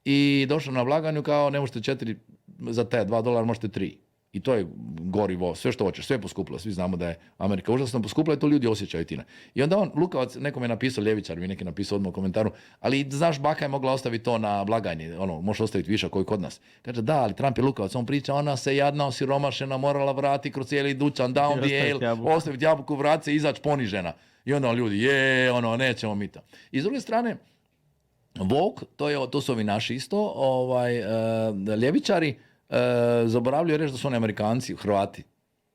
i došla na blagajnu kao ne možete 4 za te $2, možete 3. I to je gorivo, sve što hoćeš, sve je poskupilo. Svi znamo da je Amerika užasno poskupila i to ljudi osjećaju time. I onda on, Lukavac, nekom je napisao, ljevičar mi neki napisao odmah u komentaru, ali znaš, baka je mogla ostaviti to na blagajni, može ostaviti više koji kod nas. Kaže, da, ali Trump je Lukavac, on priča, ona se jadna osiromašena, morala vrati kroz cijeli dućan, down the aisle, ostaviti jabuku, vrati se, izaći ponižena. I onda ljudi, nećemo mi to. I s druge strane, woke, to su ovi naši isto, ljevičari, zaboravljaju reći da su oni Amerikanci, Hrvati.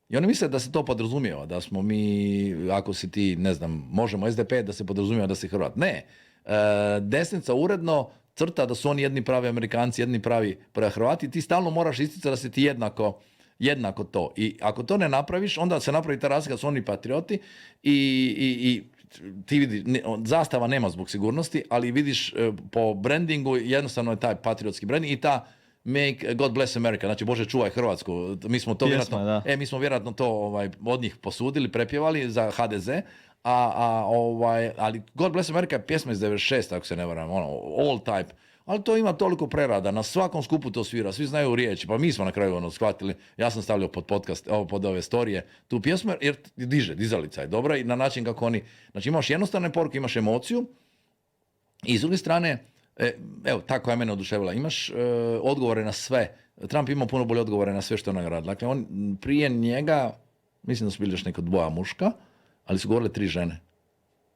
I oni misle da se to podrazumijeva, da smo mi, ako si ti, ne znam, možemo SDP, da se podrazumijeva da si Hrvat. Ne. Desnica uredno crta da su oni jedni pravi Amerikanci, jedni pravi Hrvati. Ti stalno moraš isticati da si ti jednako to. I ako to ne napraviš, onda se napravi ta razlika da su oni patrioti i ti vidi, zastava nema zbog sigurnosti, ali vidiš po brandingu, jednostavno je taj patriotski branding i ta Make God bless America, znači Bože čuvaj Hrvatsku. Mi smo to vjerojatno to od njih posudili, prepjevali za HDZ, ali God bless America je pjesma iz 96, ako se ne varam, all type. Ali to ima toliko prerada, na svakom skupu to svira, svi znaju riječi, pa mi smo na kraju shvatili, ja sam stavljao pod podcast, pod ove storije, tu pjesmu, jer dizalica je dobra i na način kako oni, znači imaš jednostavne poruke, imaš emociju i s druge strane, evo, tako je mene oduševila. Imaš odgovore na sve. Trump ima puno bolje odgovore na sve što je nagrad. Dakle, on prije njega, mislim da su bili još neko 2 muška, ali su govorile 3 žene.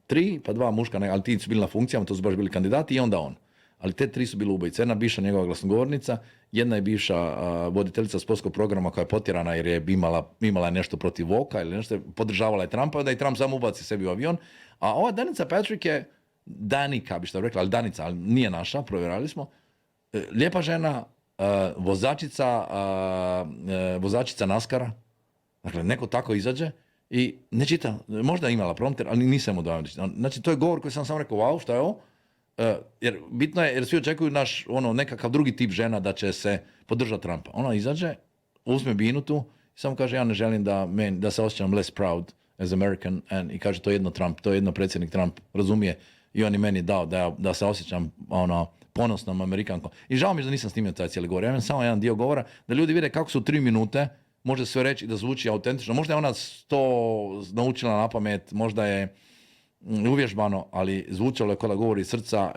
3, pa 2 muška, ali ti su bili na funkcijama, to su baš bili kandidati i onda on. Ali te 3 su bile ubojice. Jedna bivša njegova glasnogovornica, jedna je bivša voditeljica sportskog programa koja je potjerana jer je imala nešto protiv Voka ili nešto, podržavala je Trumpa, da i Trump sam ubaci sebi u avion. A ova Danica Patrick je Danika, bi što rekla, ali Danica, ali nije naša, provjerali smo. Lijepa žena, vozačica NASCAR-a, dakle, neko tako izađe i ne čita, možda je imala prompter, ali nisam mu dao. Znači, to je govor koji sam samo rekao, wow, šta je ovo? Jer bitno je, jer svi očekuju nekakav drugi tip žena da će se podržati Trumpa. Ona izađe, uzme binutu i samo kaže, ja ne želim da se osjećam less proud as American, i kaže, to je jedno predsjednik Trump, razumije. I on je meni dao da se osjećam ponosnom Amerikankom. I žao mi je da nisam snimio taj cijeli govor. Ja imam samo jedan dio govora da ljudi vide kako su 3 minute, može sve reći i da zvuči autentično. Možda je ona to naučila na pamet, možda je uvježbano, ali zvučalo je kada govori iz srca,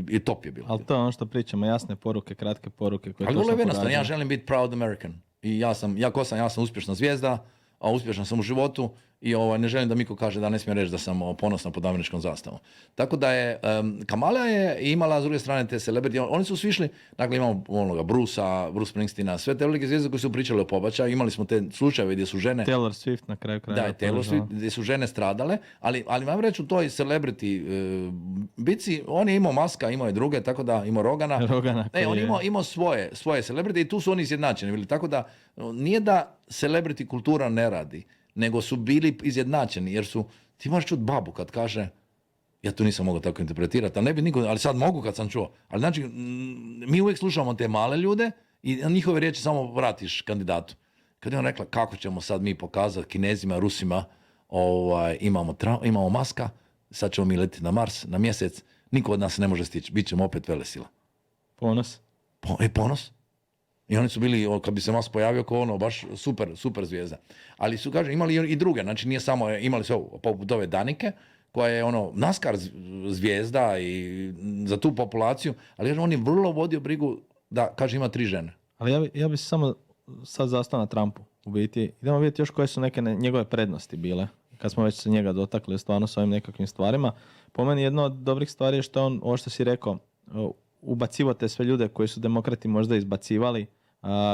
i top je bilo. Ali to je ono što pričamo, jasne poruke, kratke poruke. Ali vrlo je jednostavno, ja želim biti proud American. I ja sam uspješna zvijezda, a uspješan sam u životu i ne želim da Miko kaže da ne smijem reći da sam ponosan pod američkom zastavom. Tako da je, Kamala je imala s druge strane te celebrity, oni su svi išli, dakle imamo Bruce Springsteena, sve te velike zvijezde koje su pričale o pobačaju, imali smo te slučajeve gdje su žene... Taylor Swift na kraju kraja. Da, Taylor Swift, gdje su žene stradale, ali vam reći u toj celebrity bici, on je imao Maska, imao je druge, tako da imao Rogana. On imao svoje celebrity i tu su oni izjednačeni. Tako da nije da celebrity kultura ne radi, nego su bili izjednačeni, jer ti možeš čuti babu kad kaže, ja to nisam mogao tako interpretirati, ali sad mogu kad sam čuo. Ali znači, mi uvijek slušamo te male ljude i na njihove riječi samo vratiš kandidatu. Kad je on rekla, kako ćemo sad mi pokazati Kinezima, Rusima, imamo Maska, sad ćemo mi letiti na Mars, na mjesec, niko od nas ne može stići, bit ćemo opet velesila. Ponos. Ponos. I oni su bili, kad bi se Musk pojavio, kao baš super zvijezda. Ali su, kažem, imali i druge, znači nije samo, imali su poput ove Danike, koja je NASCAR zvijezda i za tu populaciju, ali on je vrlo vodio brigu da, kaže, ima 3 žene. Ali ja bi samo sad zastao na Trumpu, u biti. Idemo vidjeti još koje su neke njegove prednosti bile, kad smo već se njega dotakli stvarno s ovim nekakvim stvarima. Po meni jedna od dobrih stvari je što on, ovo što si rekao, ubacivo te sve ljude koji su demokrati možda izbacivali.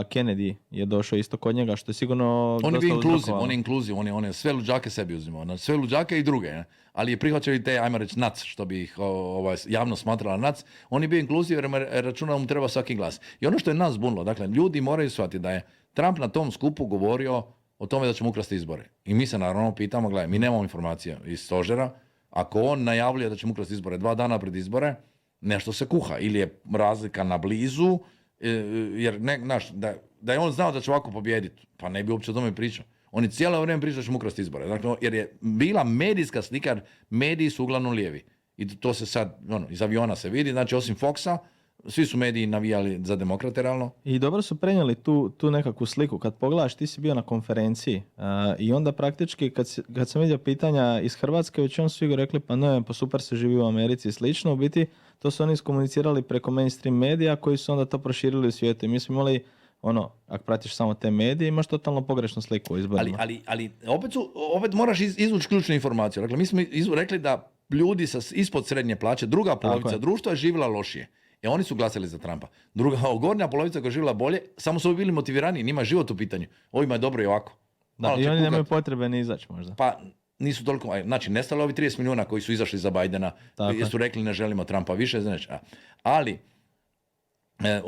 Kennedy je došao isto kod njega, što je sigurno on je dosta bio uzrokovalo. inkluziv, on je sve luđake sebi uzimao, znači sve luđake i druge, ne? Ali je prihvaćao i te, ajmo reći, nac, što bi ih javno smatrala nac. On je bio inkluziv jer računa da mu treba svaki glas. I ono što je nas zbunilo, dakle, ljudi moraju shvatiti da je Trump na tom skupu govorio o tome da ćemo ukrasti izbore. I mi se naravno pitamo, gledaj, mi nemamo informacije iz stožera, ako on najavljuje da ćemo ukrasti izbore 2 dana pred izbore, nešto se kuha. Ili je razlika na blizu, jer da je on znao da će ovako pobijediti, pa ne bi uopće o tome pričao. On je cijelo vrijeme pričao da ćemo ukrasti izbore. Dakle, jer je bila medijska slika, jer mediji su uglavnom lijevi. I to se sad, iz aviona se vidi, znači osim Foxa, svi su mediji navijali za demokrate, realno. I dobro su prenijeli tu nekakvu sliku. Kad pogledaš, ti si bio na konferenciji i onda praktički kad sam vidio pitanja iz Hrvatske, većinom su svi rekli pa ne, pa super se živi u Americi i slično. U biti to su oni iskomunicirali preko mainstream medija koji su onda to proširili u svijetu. I mi smo imali, ako pratiš samo te medije, imaš totalno pogrešnu sliku u izborima. Ali opet moraš izvući ključnu informaciju. Dakle, mi smo rekli da ljudi sa ispod srednje plaće, druga polovica društva je živjela lošije. Oni su glasali za Trumpa. Druga, gornja polovica koja je živjela bolje, samo su bili motivirani, njima je život u pitanju. Ovima je dobro i ovako. Da, i oni nemaju potrebe ni izaći možda. Pa nisu toliko, znači nestalo ovi 30 milijuna koji su izašli za Bidena, jer su rekli ne želimo Trumpa više, znači. Ali,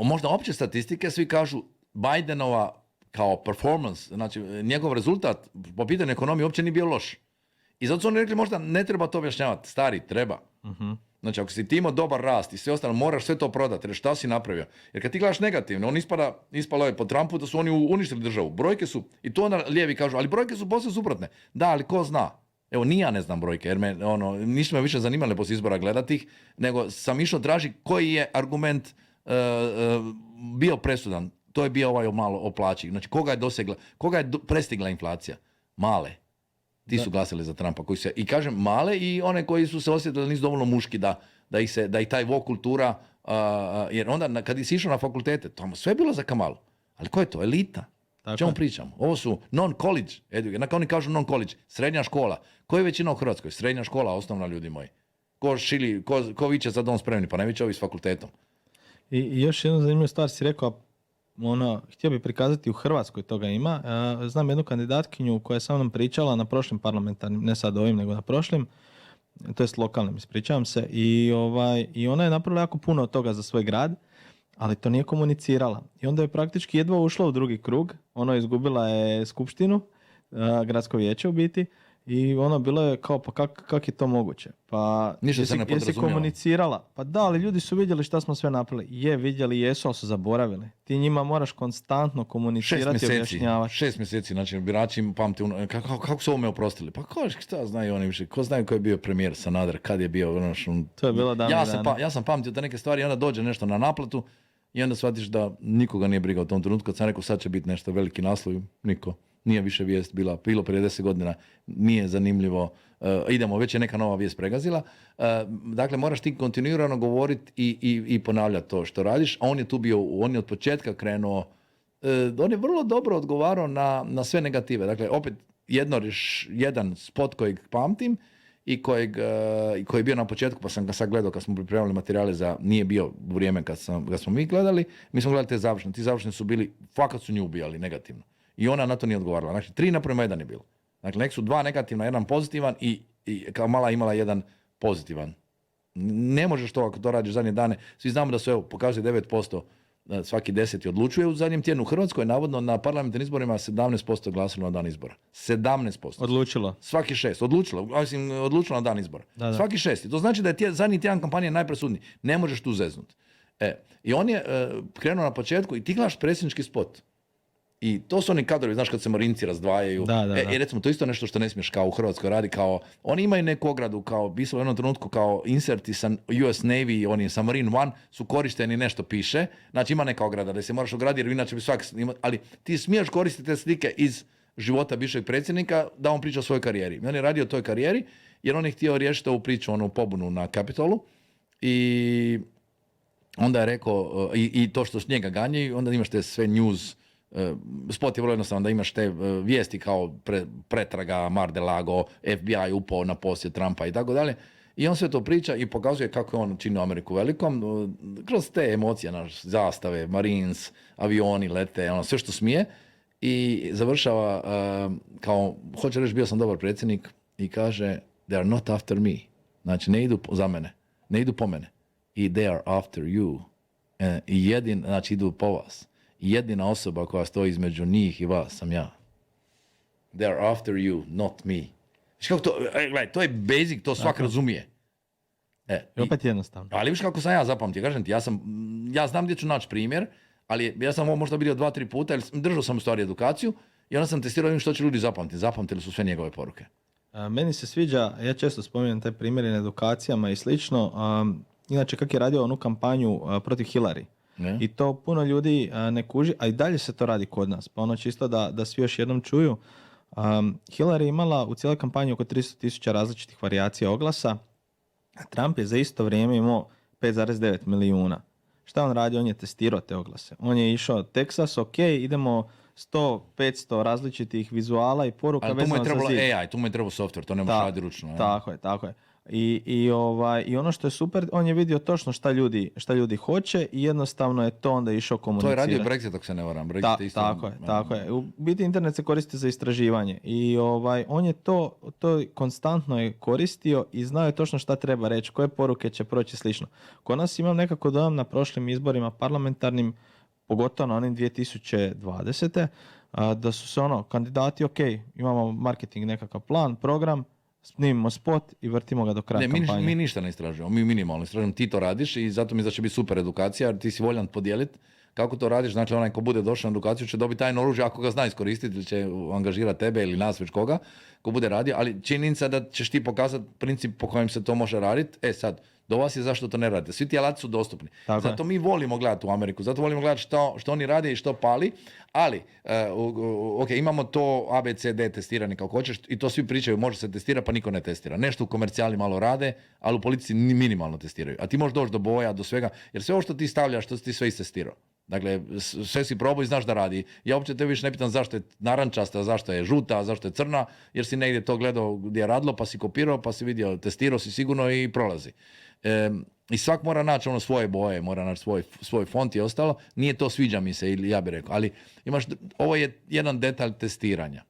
možda opće statistike, svi kažu Bidenova kao performance, znači njegov rezultat po pitanju ekonomije uopće nije bio loš. I zato su oni rekli možda ne treba to objašnjavati, stari, treba. Znači, ako si ti imao dobar rast i sve ostalo, moraš sve to prodati, jer šta si napravio? Jer kad ti gledaš negativno, on ispalo je po Trumpu da su oni uništili državu. Brojke su, i to onda lijevi kažu, ali brojke su posve suprotne. Da, ali ko zna? Evo, ni ja ne znam brojke, jer nisu me više zanimale poslije izbora gledati ih, nego sam išao traži koji je argument bio presudan. To je bio ovaj malo o plaći. Znači, koga je prestigla inflacija? Male. Ti su glasili za Trumpa, i kažem male i one koji su se osjetili da nisu dovoljno muški da ih taj woke kultura, jer onda kad si išao na fakultete, tamo sve je bilo za Kamalu. Ali ko je to? Elita. O čemu pričamo? Ovo su non-college education. Oni kažu non-college, srednja škola. Ko je većina u Hrvatskoj? Srednja škola, osnovna, ljudi moji. Ko viče za dom spremni, pa ne viče ovi s fakultetom. I još jednu zanimljivu stvar si rekao, htio bih prikazati u Hrvatskoj toga ima. Znam jednu kandidatkinju koja je sa mnom pričala na prošlim parlamentarnim, ne sad ovim, nego na prošlim, to jest lokalnim, ispričavam se, i ona je napravila jako puno od toga za svoj grad, ali to nije komunicirala. I onda je praktički jedva ušla u drugi krug, izgubila je skupštinu, gradsko vijeće u biti, i bilo je kao, pa kak je to moguće? Pa jesi komunicirala? Pa da, ali ljudi su vidjeli šta smo sve napravili. Vidjeli, jesu, ali su zaboravili. Ti njima moraš konstantno komunicirati i objašnjavati. 6 mjeseci, znači birači pamti, kako su ovome oprostili? Pa šta znaju oni više? Ko znaju ko je bio premijer Sanader, kad je bio? To je bilo davno dana. Ja sam pamtio te neke stvari i onda dođe nešto na naplatu i onda shvatiš da nikoga nije briga u tom trenutku. Kad sam rekao sad će biti nešto veliki naslov, niko. Nije više vijest bilo prije 10 godina, nije zanimljivo, idemo, već je neka nova vijest pregazila. Dakle, moraš ti kontinuirano govoriti i ponavljati to što radiš, a on je tu bio, on je od početka krenuo, on je vrlo dobro odgovarao na sve negative. Dakle, opet jedan spot kojeg pamtim i koji je bio na početku, pa sam ga sad gledao kad smo pripremali materijale nije bio u vrijeme kad smo mi gledali, mi smo gledali te završne. Ti završne su bili, fakat su nju ubijali negativno. I ona na to nije odgovarala. Znači, 3:1 je bilo. Dakle, nek su 2 negativna, 1 pozitivan i kao mala imala 1 pozitivan. Ne možeš to ako to radiš zadnje dane. Svi znamo da su, pokazuje 9%, svaki 10 odlučuje u zadnjem tjednu. U Hrvatskoj je navodno na parlamentarnim izborima 17% glasilo na dan izbora. 17%. Odlučilo. Svaki 6. Odlučilo na dan izbora. Da. Svaki 6. To znači da je zadnji tjedan kampanje najpresudniji. Ne možeš tu zeznut. I on je krenuo na početku i ti gledaš predsjednički spot. I to su oni kadrovi, znaš, kad se Marinci razdvajaju. I recimo, to isto nešto što ne smiješ kao u Hrvatskoj radi, kao, oni imaju neku ogradu, kao, pisalo u jednom trenutku, kao inserti sa US Navy, oni sa Marine One, su korišteni, nešto piše, znači ima neka ograda, da se moraš ograditi, jer inače bi svaki, ali ti smiješ koristiti te slike iz života bivšeg predsjednika, da on priča o svojoj karijeri. I on je radio o toj karijeri, jer on je htio riješiti ovu priču, onu pobunu na Capitolu, i onda je rekao, i to što s njega ganjaju, onda imaš te sve news spot je vrlo jednostavno da imaš te vijesti kao pretraga, Mar-de-Lago, FBI upao na posjet Trumpa i tako dalje. I on sve to priča i pokazuje kako je on činio Ameriku velikom, kroz te emocije, naš zastave, Marines, avioni lete, ono, sve što smije. I završava kao, hoće reći bio sam dobar predsjednik i kaže they are not after me. Znači ne idu za mene, ne idu po mene. I they are after you. I znači idu po vas. I jedina osoba koja stoji između njih i vas sam ja. They are after you, not me. Viš kako to, gledaj, to je basic, to svak razumije. I opet jednostavno. Ali viš kako sam ja zapamtio, kažem ti, ja znam gdje ću naći primjer, ali ja sam ovo možda vidio 2-3 puta, jer držao sam u stvari edukaciju i onda sam testirao što će ljudi zapamtiti. Zapamtili su sve njegove poruke. Meni se sviđa, ja često spominjem te primjere na edukacijama i slično, inače kako je radio onu kampanju protiv Hillary. Ne? I to puno ljudi ne kuži, a i dalje se to radi kod nas. Pa ono čisto da svi još jednom čuju. Hillary je imala u cijeloj kampanji oko 300,000 različitih varijacija oglasa. Trump je za isto vrijeme imao 5,9 milijuna. Šta on radi? On je testirao te oglase. On je išao Texas, ok, idemo 100-500 različitih vizuala i poruka vezano za zid. Ali tu mu je trebalo AI, tu mu je trebalo software, to ne može raditi ručno. Tako je. I ono što je super, on je vidio točno šta ljudi hoće i jednostavno je to onda išao komunicirati. To je radio Brexit, ako se ne varam. Tako je. U biti internet se koristi za istraživanje i on je to konstantno je koristio i znao je točno šta treba reći, koje poruke će proći slično. Kod nas imam nekako dojam na prošlim izborima parlamentarnim, pogotovo na onim 2020. Da su se kandidati, ok, imamo marketing, nekakav plan, program, snimimo spot i vrtimo ga do kraja kampanje. Mi ništa ne istražujemo, mi minimalno istražujemo, ti to radiš i zato mi će biti super edukacija, jer ti si voljan podijeliti kako to radiš, znači onaj ko bude došao na edukaciju će dobiti tajno oružje ako ga zna iskoristiti ili će angažirati tebe ili nas već koga, ko bude radio, ali činjenica da ćeš ti pokazati princip po kojem se to može raditi, sad, do vas je zašto to ne radite. Svi ti alati su dostupni. Tako zato mi volimo gledati u Ameriku, zato volimo gledati što oni rade i što pali, ali ok, imamo to ABCD testirani kako hoćeš i to svi pričaju, može se testirati pa niko ne testira. Nešto u komercijali malo rade, ali u politici minimalno testiraju. A ti možeš doći do boja, do svega, jer sve ovo što ti stavljaš, što si ti sve istestirao. Dakle, sve si probao i znaš da radi. Ja uopće te više ne pitam zašto je narančasta, zašto je žuta, zašto je crna, jer si negdje to gledao gdje je radilo, pa si kopirao, pa si vidio, testirao si sigurno i prolazi. I svak mora naći svoje boje, mora naći svoj font i ostalo. Nije to sviđa mi se, ili ja bih rekao. Ali ovo je jedan detalj testiranja.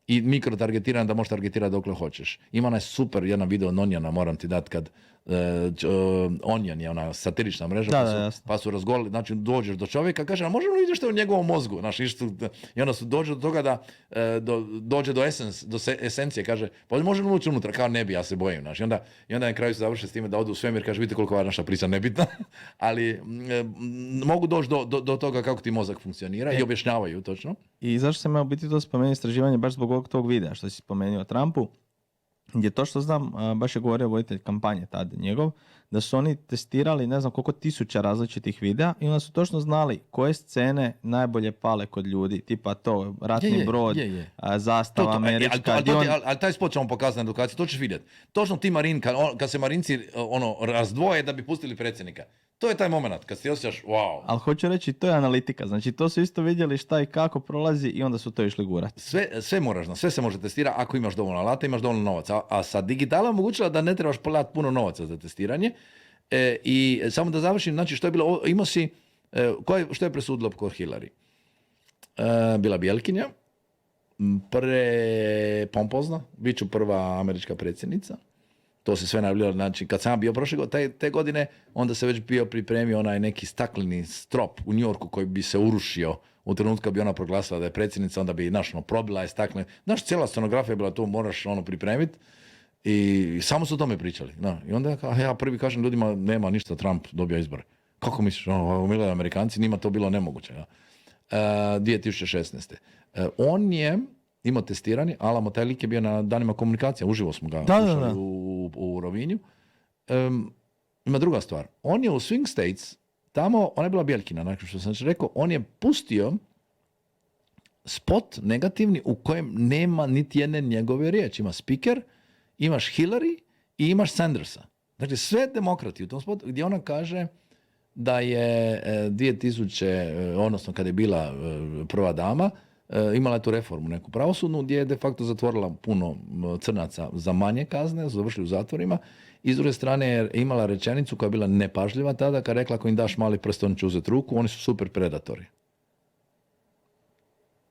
I mikrotargetiranje da možeš targetirati dokle hoćeš. Ima onaj super jedan video od Onjana, moram ti dati kad Onjan je ona satirična mreža, pa su razgovarali, znači dođeš do čovjeka, kaže, a možemo vidjeti što je u njegovom mozgu, i onda su dođe do toga da dođe do esencije, kaže, pa možemo ući unutra, kao ne bi, ja se bojim, i onda na kraju se završe s time da odu u svemir, kaže, vidite koliko je naša priča nebitna, ali mogu doći do toga kako ti mozak funkcionira i objašnjavaju točno. I zašto sam ja u biti to spomenuo istraživanje baš zbog ovog tog videa što si spomenuo o Trumpu, gdje to što znam, baš je govorio voditelj kampanje tad njegov, da su oni testirali ne znam koliko tisuća različitih videa i onda su točno znali koje scene najbolje pale kod ljudi, tipa to, ratni brod, zastava američka. Ali taj spot ćemo pokazati na edukaciji, to ćeš vidjeti. Točno ti Marin, kad se Marinci razdvoje da bi pustili predsjednika. To je taj moment kad ti osjećaš wow. Ali hoću reći, to je analitika. Znači, to su isto vidjeli šta i kako prolazi i onda su to išli gurati. Sve moraš, sve se može testirati ako imaš dovoljno alata, imaš dovoljno novaca. A sa digitala omogućila da ne trebaš polati puno novaca za testiranje. I samo da završim, znači što je bilo, imao si, što je presudilo kod Hillary? Bila Bjelkinja, prepompozna, bit ću prva američka predsjednica. To se sve najavljivalo, znači kad sam bio te godine, onda se već bio pripremio onaj neki stakleni strop u New Yorku koji bi se urušio u trenutku kad bi ona proglasila da je predsjednica, onda bi probila je stakleni. Znaš, cijela scenografija je bila tu, moraš pripremiti i samo su o tome pričali. I onda ja prvi kažem ljudima, nema ništa, Trump dobio izbore. Kako misliš, umilili Amerikanci, njima to bilo nemoguće. 2016. On je imao testiranje, Alamo, taj lik je bio na danima komunikacija, uživo smo ga slušali u Rovinju. Ima druga stvar, on je u swing states, tamo, ona je bila Bjelkina, nakon što sam rekao, on je pustio spot negativni u kojem nema niti jedne njegove riječi. Ima speaker, imaš Hillary i imaš Sandersa. Dakle, sve demokrati u tom spotu gdje ona kaže da je 2000, odnosno kad je bila prva dama, imala je tu reformu neku pravosudnu gdje je de facto zatvorila puno crnaca za manje kazne, završili u zatvorima, i s druge strane je imala rečenicu koja je bila nepažljiva tada, kad je rekla ako im daš mali prst, oni će uzeti ruku, oni su super predatori.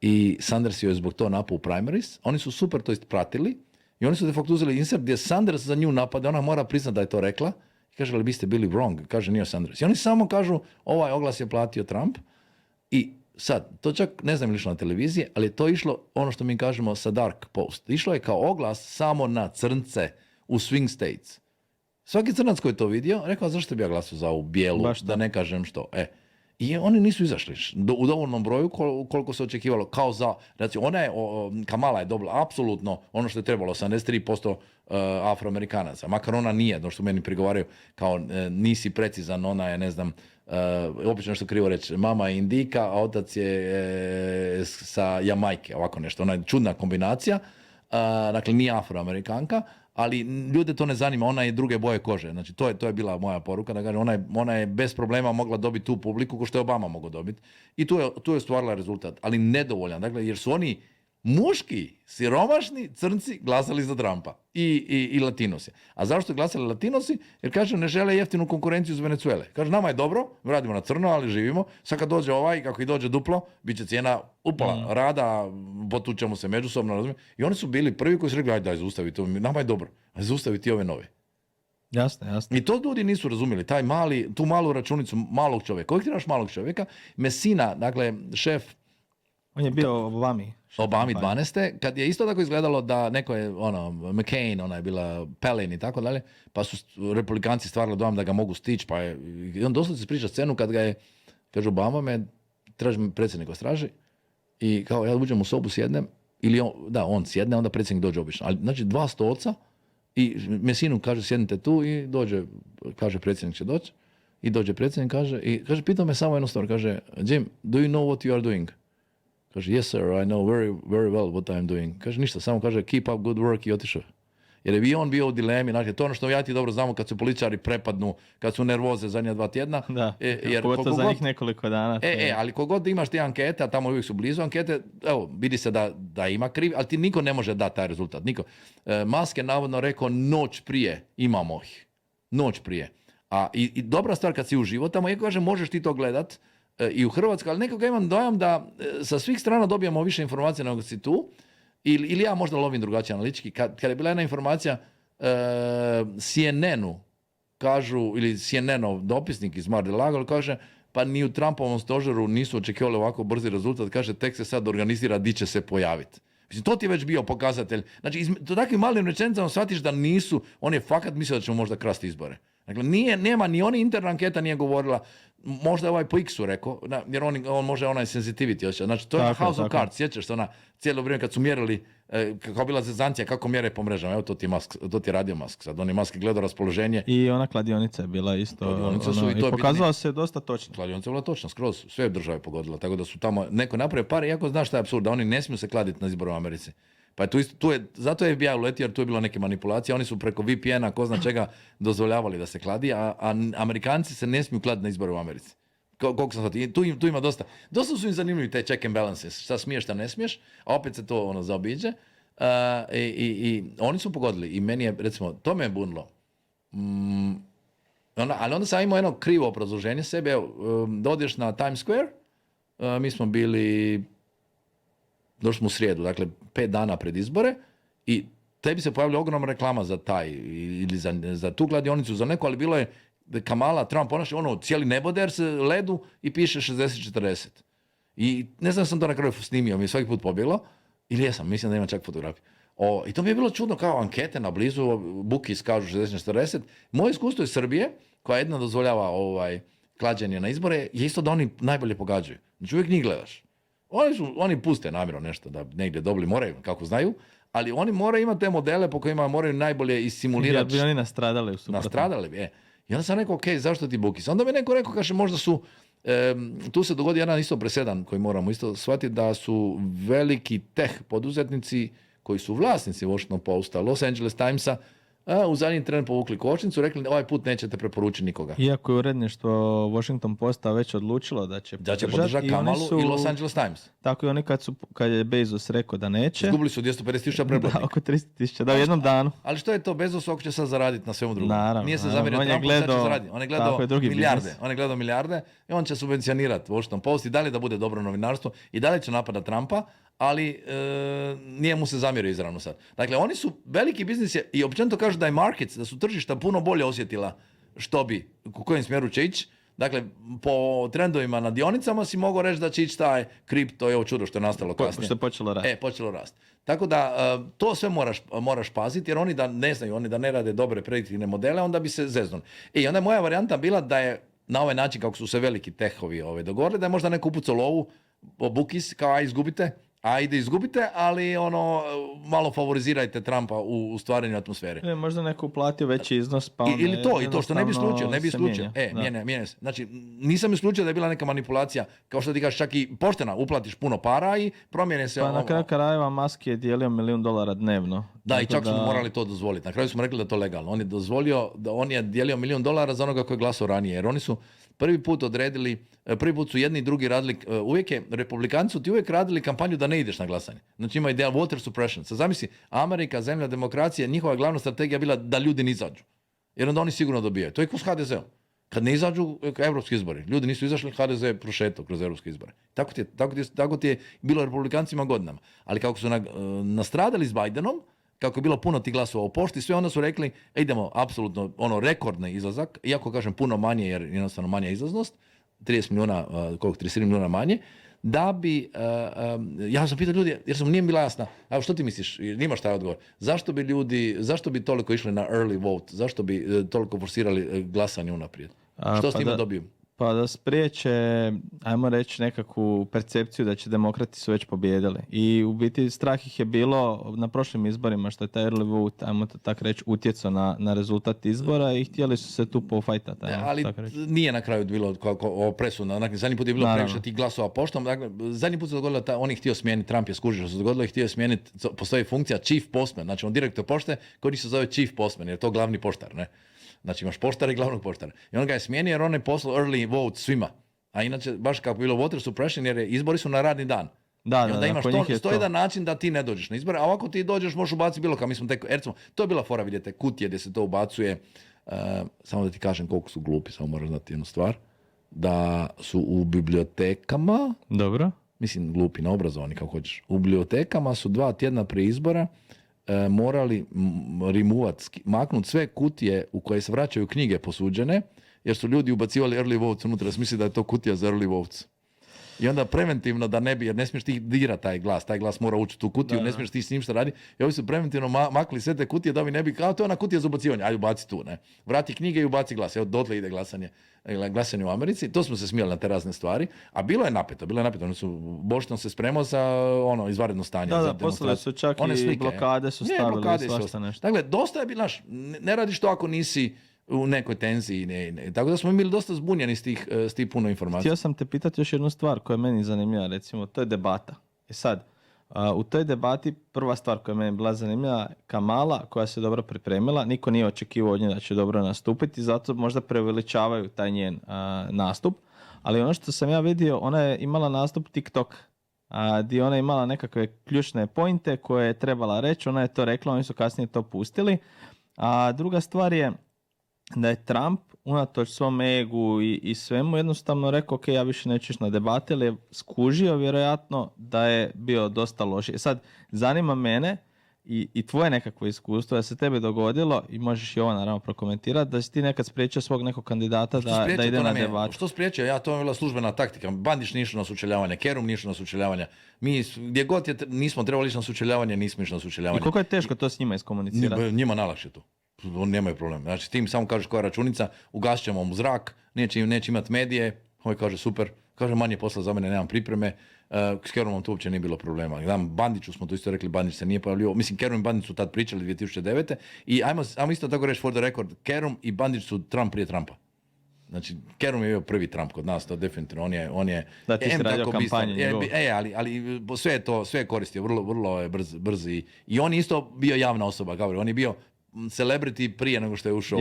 I Sanders joj je zbog to napao u primaries, oni su super to pratili i oni su de facto uzeli insert gdje Sanders za nju napada, ona mora priznati da je to rekla, i kaže, ali vi ste bili wrong, kaže nije Sanders. I oni samo kažu, ovaj oglas je platio Trump, i sad, to čak ne znam išlo na televiziji, ali je to išlo, ono što mi kažemo, sa dark post. Išlo je kao oglas samo na crnce u swing states. Svaki crnac koji je to vidio, rekao, zašto bi ja glasao za ovu bijelu, da ne kažem što. I oni nisu izašli u dovoljnom broju koliko se očekivalo. Kao za, znači, Kamala je dobila apsolutno ono što je trebalo, 83% Afroamerikanaca. Makar ona nije, no što meni prigovaraju, kao nisi precizan, ona je, ne znam, obično što krivo reći, mama je Indika, a otac je sa Jamajke, ovako nešto. Ona je čudna kombinacija, dakle nije Afroamerikanka, ali ljude to ne zanima, ona je druge boje kože. Znači, to je bila moja poruka, da kažem, ona je bez problema mogla dobiti tu publiku, ko što je Obama mogao dobiti. I tu je stvarila rezultat, ali nedovoljan. Dakle, jer su oni muški, siromašni crnci glasali za Trumpa i Latinosi. A zašto glasali Latinosi? Jer, kaže, ne žele jeftinu konkurenciju iz Venezuele. Kaže, nama je dobro, radimo na crno, ali živimo. Sad kad dođe ovaj, kako i dođe duplo, bit će cijena upala rada, potučemo se međusobno, razumijem. I oni su bili prvi koji su rekli, ajde, daj, zaustavi to, nama je dobro, ajde, zaustavi ti ove nove. Jasno. I to ljudi nisu razumjeli, tu malu računicu malog čovjeka. Koji ti naš malog čovjeka? Messina, dakle, šef. On je bio Obami 12. Kad je isto tako izgledalo da neko je, McCain, ona je bila Palin i tako dalje, pa su republikanci stvarali dojam da ga mogu stići, pa je, i on doslovno se priča scenu kad ga je, kaže, Obama traži predsjednik straži i kao ja uđem u sobu, sjednem, ili on sjedne, onda predsjednik dođe obično. Ali, znači, 2 stolca i Messinu kaže, sjednite tu, i dođe, kaže, predsjednik će doći, i dođe predsjednik, kaže, pitao me samo jednu stvar, kaže, Jim, do you know what you are doing? Kaže, yes sir, I know very, very well what I'm doing. Kaže, ništa, samo kaže, keep up good work, i otišao. Jer je on bio u dilemi, znači, to ono što ja ti dobro znamo kad su političari prepadnu, kad su nervoze zadnja 2 tjedna. Da, pogotovo za njih nekoliko dana. Ali kogod imaš te ankete, a tamo uvijek su blizu ankete, evo, vidi se da ima kriv, ali ti niko ne može dati taj rezultat. Niko. Musk je navodno rekao, noć prije imamo ih. Noć prije. I dobra stvar kad si uživo tamo, ja kažem, možeš ti to gledat, i u Hrvatskoj, ali nekako imam dojam da sa svih strana dobijamo više informacija nego si tu, ili ja možda lovim drugačije analitički. Kad je bila jedna informacija CNN-u, kažu, ili CNN-ov dopisnik iz Mar-de-Lago, kaže, pa ni u Trumpovom stožeru nisu očekivali ovako brzi rezultat, kaže, tek se sad organizira di će se pojaviti. Mislim, to ti je već bio pokazatelj. Znači, to takvim malim rečenicama shvatiš da nisu, on je fakat mislio da ćemo možda krasti izbore. Dakle, nema, ni oni interna anketa nije govorila, možda je ovaj po X-u rekao, jer on može onaj sensitivity osjeća. Znači, to je House of Cards, sjećaš se ona cijelo vrijeme kad su mjerili, kao bila zezancija, kako mjere po mrežama. Evo, to ti je radio Musk. Sad on je Musk gledao raspoloženje. I ona kladionica je bila isto, i pokazala se dosta točno. Kladionica je bila točna, skroz, sve države pogodila, tako da su tamo neko napravio pare, iako znaš šta je apsurd, da oni ne smiju se kladiti na izboru u Americi. Pa je zato je FBI uletio, jer tu je bilo neke manipulacije, oni su preko VPN-a, ko zna čega, dozvoljavali da se kladi, a Amerikanci se ne smiju kladiti na izboru u Americi. Koliko sam shvatio, tu ima dosta su im zanimljivi te check and balances, šta smiješ, šta ne smiješ, a opet se to zaobiđe. I oni su pogodili, i meni je, recimo, to me je bunilo. Ali onda sam imao jedno krivo obrazloženje sebe, da odeš na Times Square, mi smo bili, došli smo u srijedu, dakle 5 dana pred izbore, i tebi se pojavila ogromna reklama za taj, ili za tu kladionicu, za neko, ali bilo je Kamala, Trump, cijeli neboder se ledu i piše 60-40. I ne znam, sam to na kraju snimio, mi je svaki put pobjeglo, ili jesam, mislim da ima čak fotografiju. I to mi je bilo čudno, kao ankete na blizu, Bukis kažu 60-40. Moje iskustvo iz Srbije, koja jedna dozvoljava klađenje na izbore, je isto da oni najbolje pogađaju. Znači, uvijek njih gledaš. Oni puste namjerno nešto da negdje dobili, moraju, kako znaju, ali oni moraju imati te modele po kojima moraju najbolje isimulirati. Ja bi oni nastradali u suprotno. Nastradali, I onda sam rekao, ok, zašto ti Bukis? Onda mi neko rekao, kaže, možda su, tu se dogodi jedan isto presedan koji moramo isto shvatiti, da su veliki teh poduzetnici koji su vlasnici Washington Posta, Los Angeles Timesa, u zadnji tren povukli kočnicu, rekli ovaj put nećete preporučiti nikoga. Iako je uredništvo Washington Posta već odlučilo da će podržati Kamalu i Los Angeles Times. Tako i oni kad je Bezos rekao da neće. Izgubili su 250,000 pretplatnika. Da, oko 300,000, u jednom danu. Ali što je to, Bezos ako će sad zaraditi na svemu drugom? Naravno, Nije se zamjerio Trumpu, sad će zaraditi. On je gledao milijarde. Biznis. On je gledao milijarde i on će subvencionirati Washington Post i dalje da bude dobro novinarstvo i dalje će napadati Trumpa, ali nije mu se zamjerio izravno sad. Dakle, oni su veliki biznis i općenito kažu da je markets, da su tržišta puno bolje osjetila što bi, u kojem smjeru će ići. Dakle, po trendovima na dionicama si mogao reći da će ići taj kripto, evo čudo što je nastalo kasnije. Što je počelo rasti. Počelo rasti. Tako da to sve moraš paziti, jer oni da ne znaju, oni da ne rade dobre prediktivne modele, onda bi se zeznuli. I onda je moja varijanta bila da je na ovaj način kako su se veliki tehovi dogovorili, da je možda neko upucao lovu, bukis, kao izgubite, izgubite, ali malo favorizirajte Trumpa u stvaranju atmosfere. Možda neko uplatio veći iznos, pa ili to što ne bi isključio. Mijenja se. Znači, nisam isključio da je bila neka manipulacija, kao što ti kažeš, čak i poštena, uplatiš puno para i promijene se. Pa na kraju krajeva Musk je dijelio $1 milion dnevno. Da, i čak smo morali to dozvoliti. Na kraju smo rekli da je to legalno. On je dijelio $1 milion za onoga koji je glasao ranije, jer oni su prvi put su jedni i drugi radili, republikanci su ti uvijek radili kampanju da ne ideš na glasanje. Znači ima ideja voter suppression. Sad zamisli, Amerika, zemlja demokracije, njihova glavna strategija bila da ljudi ne izađu. Jer onda oni sigurno dobijaju. To je kao s HDZ-om. Kad ne izađu evropski izbori, ljudi nisu izašli, HDZ je prošetao kroz evropske izbore. Tako ti je bilo republikancima godinama. Ali kako su nastradali s Bidenom, kako je bilo puno tih glasova u pošti, sve onda su rekli, idemo apsolutno rekordni izlazak, iako kažem puno manje, jer jednostavno manja izlaznost, 33 milijuna manje, da bi, ja sam pitao ljudi, jer nije mi bila jasna, a što ti misliš, nimaš taj odgovor, zašto bi toliko išli na early vote, zašto bi toliko forsirali glasanje unaprijed? Što s njima dobiju? Pa da spriječe, ajmo reći, nekakvu percepciju da će demokrati su već pobijedili. I u biti strah ih je bilo na prošlim izborima, što je taj early vote, ajmo to tako reći, utjecao na rezultat izbora i htjeli su se tu pofajtati. Ali nije na kraju bilo presudno. Dakle, zadnji put je bilo previše tih glasova poštom. Dakle, zadnji put se dogodilo da on je htio smijeniti, Trump je skužio što se dogodilo i htio smijeniti, postoji funkcija chief postman, znači on direktor pošte koji se zove chief postman, jer je to glavni poštar, ne? Znači imaš poštara i glavnog poštara. I on ga je smijenio jer on je poslao early vote svima. A inače, baš kako bilo voter suppression, jer izbori su na radni dan. I onda imaš jedan način da ti ne dođeš na izbore, a ovako ti dođeš, možeš ubaciti bilo kao. To je bila fora, vidite, kutije gdje se to ubacuje. Samo da ti kažem koliko su glupi, samo moram znati jednu stvar. Da su u bibliotekama, dobro, mislim glupi, neobrazovani kako hoćeš, u bibliotekama su 2 tjedna prije izbora morali maknuti sve kutije u koje se vraćaju knjige posuđene, jer su ljudi ubacivali early votes unutra, smisli da je to kutija za early votes. I onda preventivno da ne bi, jer ne smiješ ti dirati taj glas mora ući u tu kutiju, ne smiješ ti s njim što radi. I ovi su preventivno makli sve te kutije da bi ne bi, kao to je ona kutija za ubacivanje, ajde ubaci tu, ne. Vrati knjige i ubaci glas, evo dotle ide glasanje u Americi, to smo se smijali na te razne stvari, a bilo je napeto, oni su, Bošton se spremao za izvanredno stanje. Da, poslali su čak i blokade su stavili, svašta nešto. Dakle, dosta je bilo, ne radiš to ako nisi u nekoj tenziji. Tako da smo bili dosta zbunjeni s tih puno informacija. Htio sam te pitati još jednu stvar koja je meni zanimljiva, recimo, to je debata. Sad, u toj debati prva stvar koja je meni bila zanimljiva, Kamala koja se dobro pripremila, niko nije očekivao od nje da će dobro nastupiti, zato možda preveličavaju taj njen nastup, ali ono što sam ja vidio, ona je imala nastup TikTok, gdje ona je imala nekakve ključne pointe koje je trebala reći, ona je to rekla, oni su kasnije to pustili. A druga stvar je da je Trump unatoč svom egu i svemu jednostavno rekao ok, ja više neću ići na debate, ali je skužio vjerojatno da je bio dosta loši. Sad, zanima mene i tvoje nekakvo iskustvo, da se tebi dogodilo, i možeš i ovo naravno prokomentirati, da si ti nekad spriječio svog nekog kandidata da ide na debatu. Što spriječio? To je bila službena taktika. Bandić nije išao na sučeljavanje, Kerum nije išao na sučeljavanje. Mi gdje god nismo trebali ići na sučeljavanje, nismo išli na sučeljavanje. I koliko je teško to s njima iskomunicirati? Njima najlakše to. Oni nemaju problem. Znači, ti im samo kažeš koja je računica, ugasit ćemo mu zrak, neće imati medije, ovaj kaže super, kaže manje posla za mene, nemam pripreme, s Kerumom to uopće nije bilo problema. Bandiću smo to isto rekli, Bandić se nije pojavljivao, mislim Kerum i Bandić su tad pričali 2009. I ajmo isto tako reći for the record, Kerum i Bandić su Trump prije Trumpa. Znači, Kerum je bio prvi Trump kod nas, to definitivno, on je da ti si radio kampanju. Ali sve je koristio, vrlo je brz i on je isto bio javna osoba, on je bio celebrity prije nego što je ušao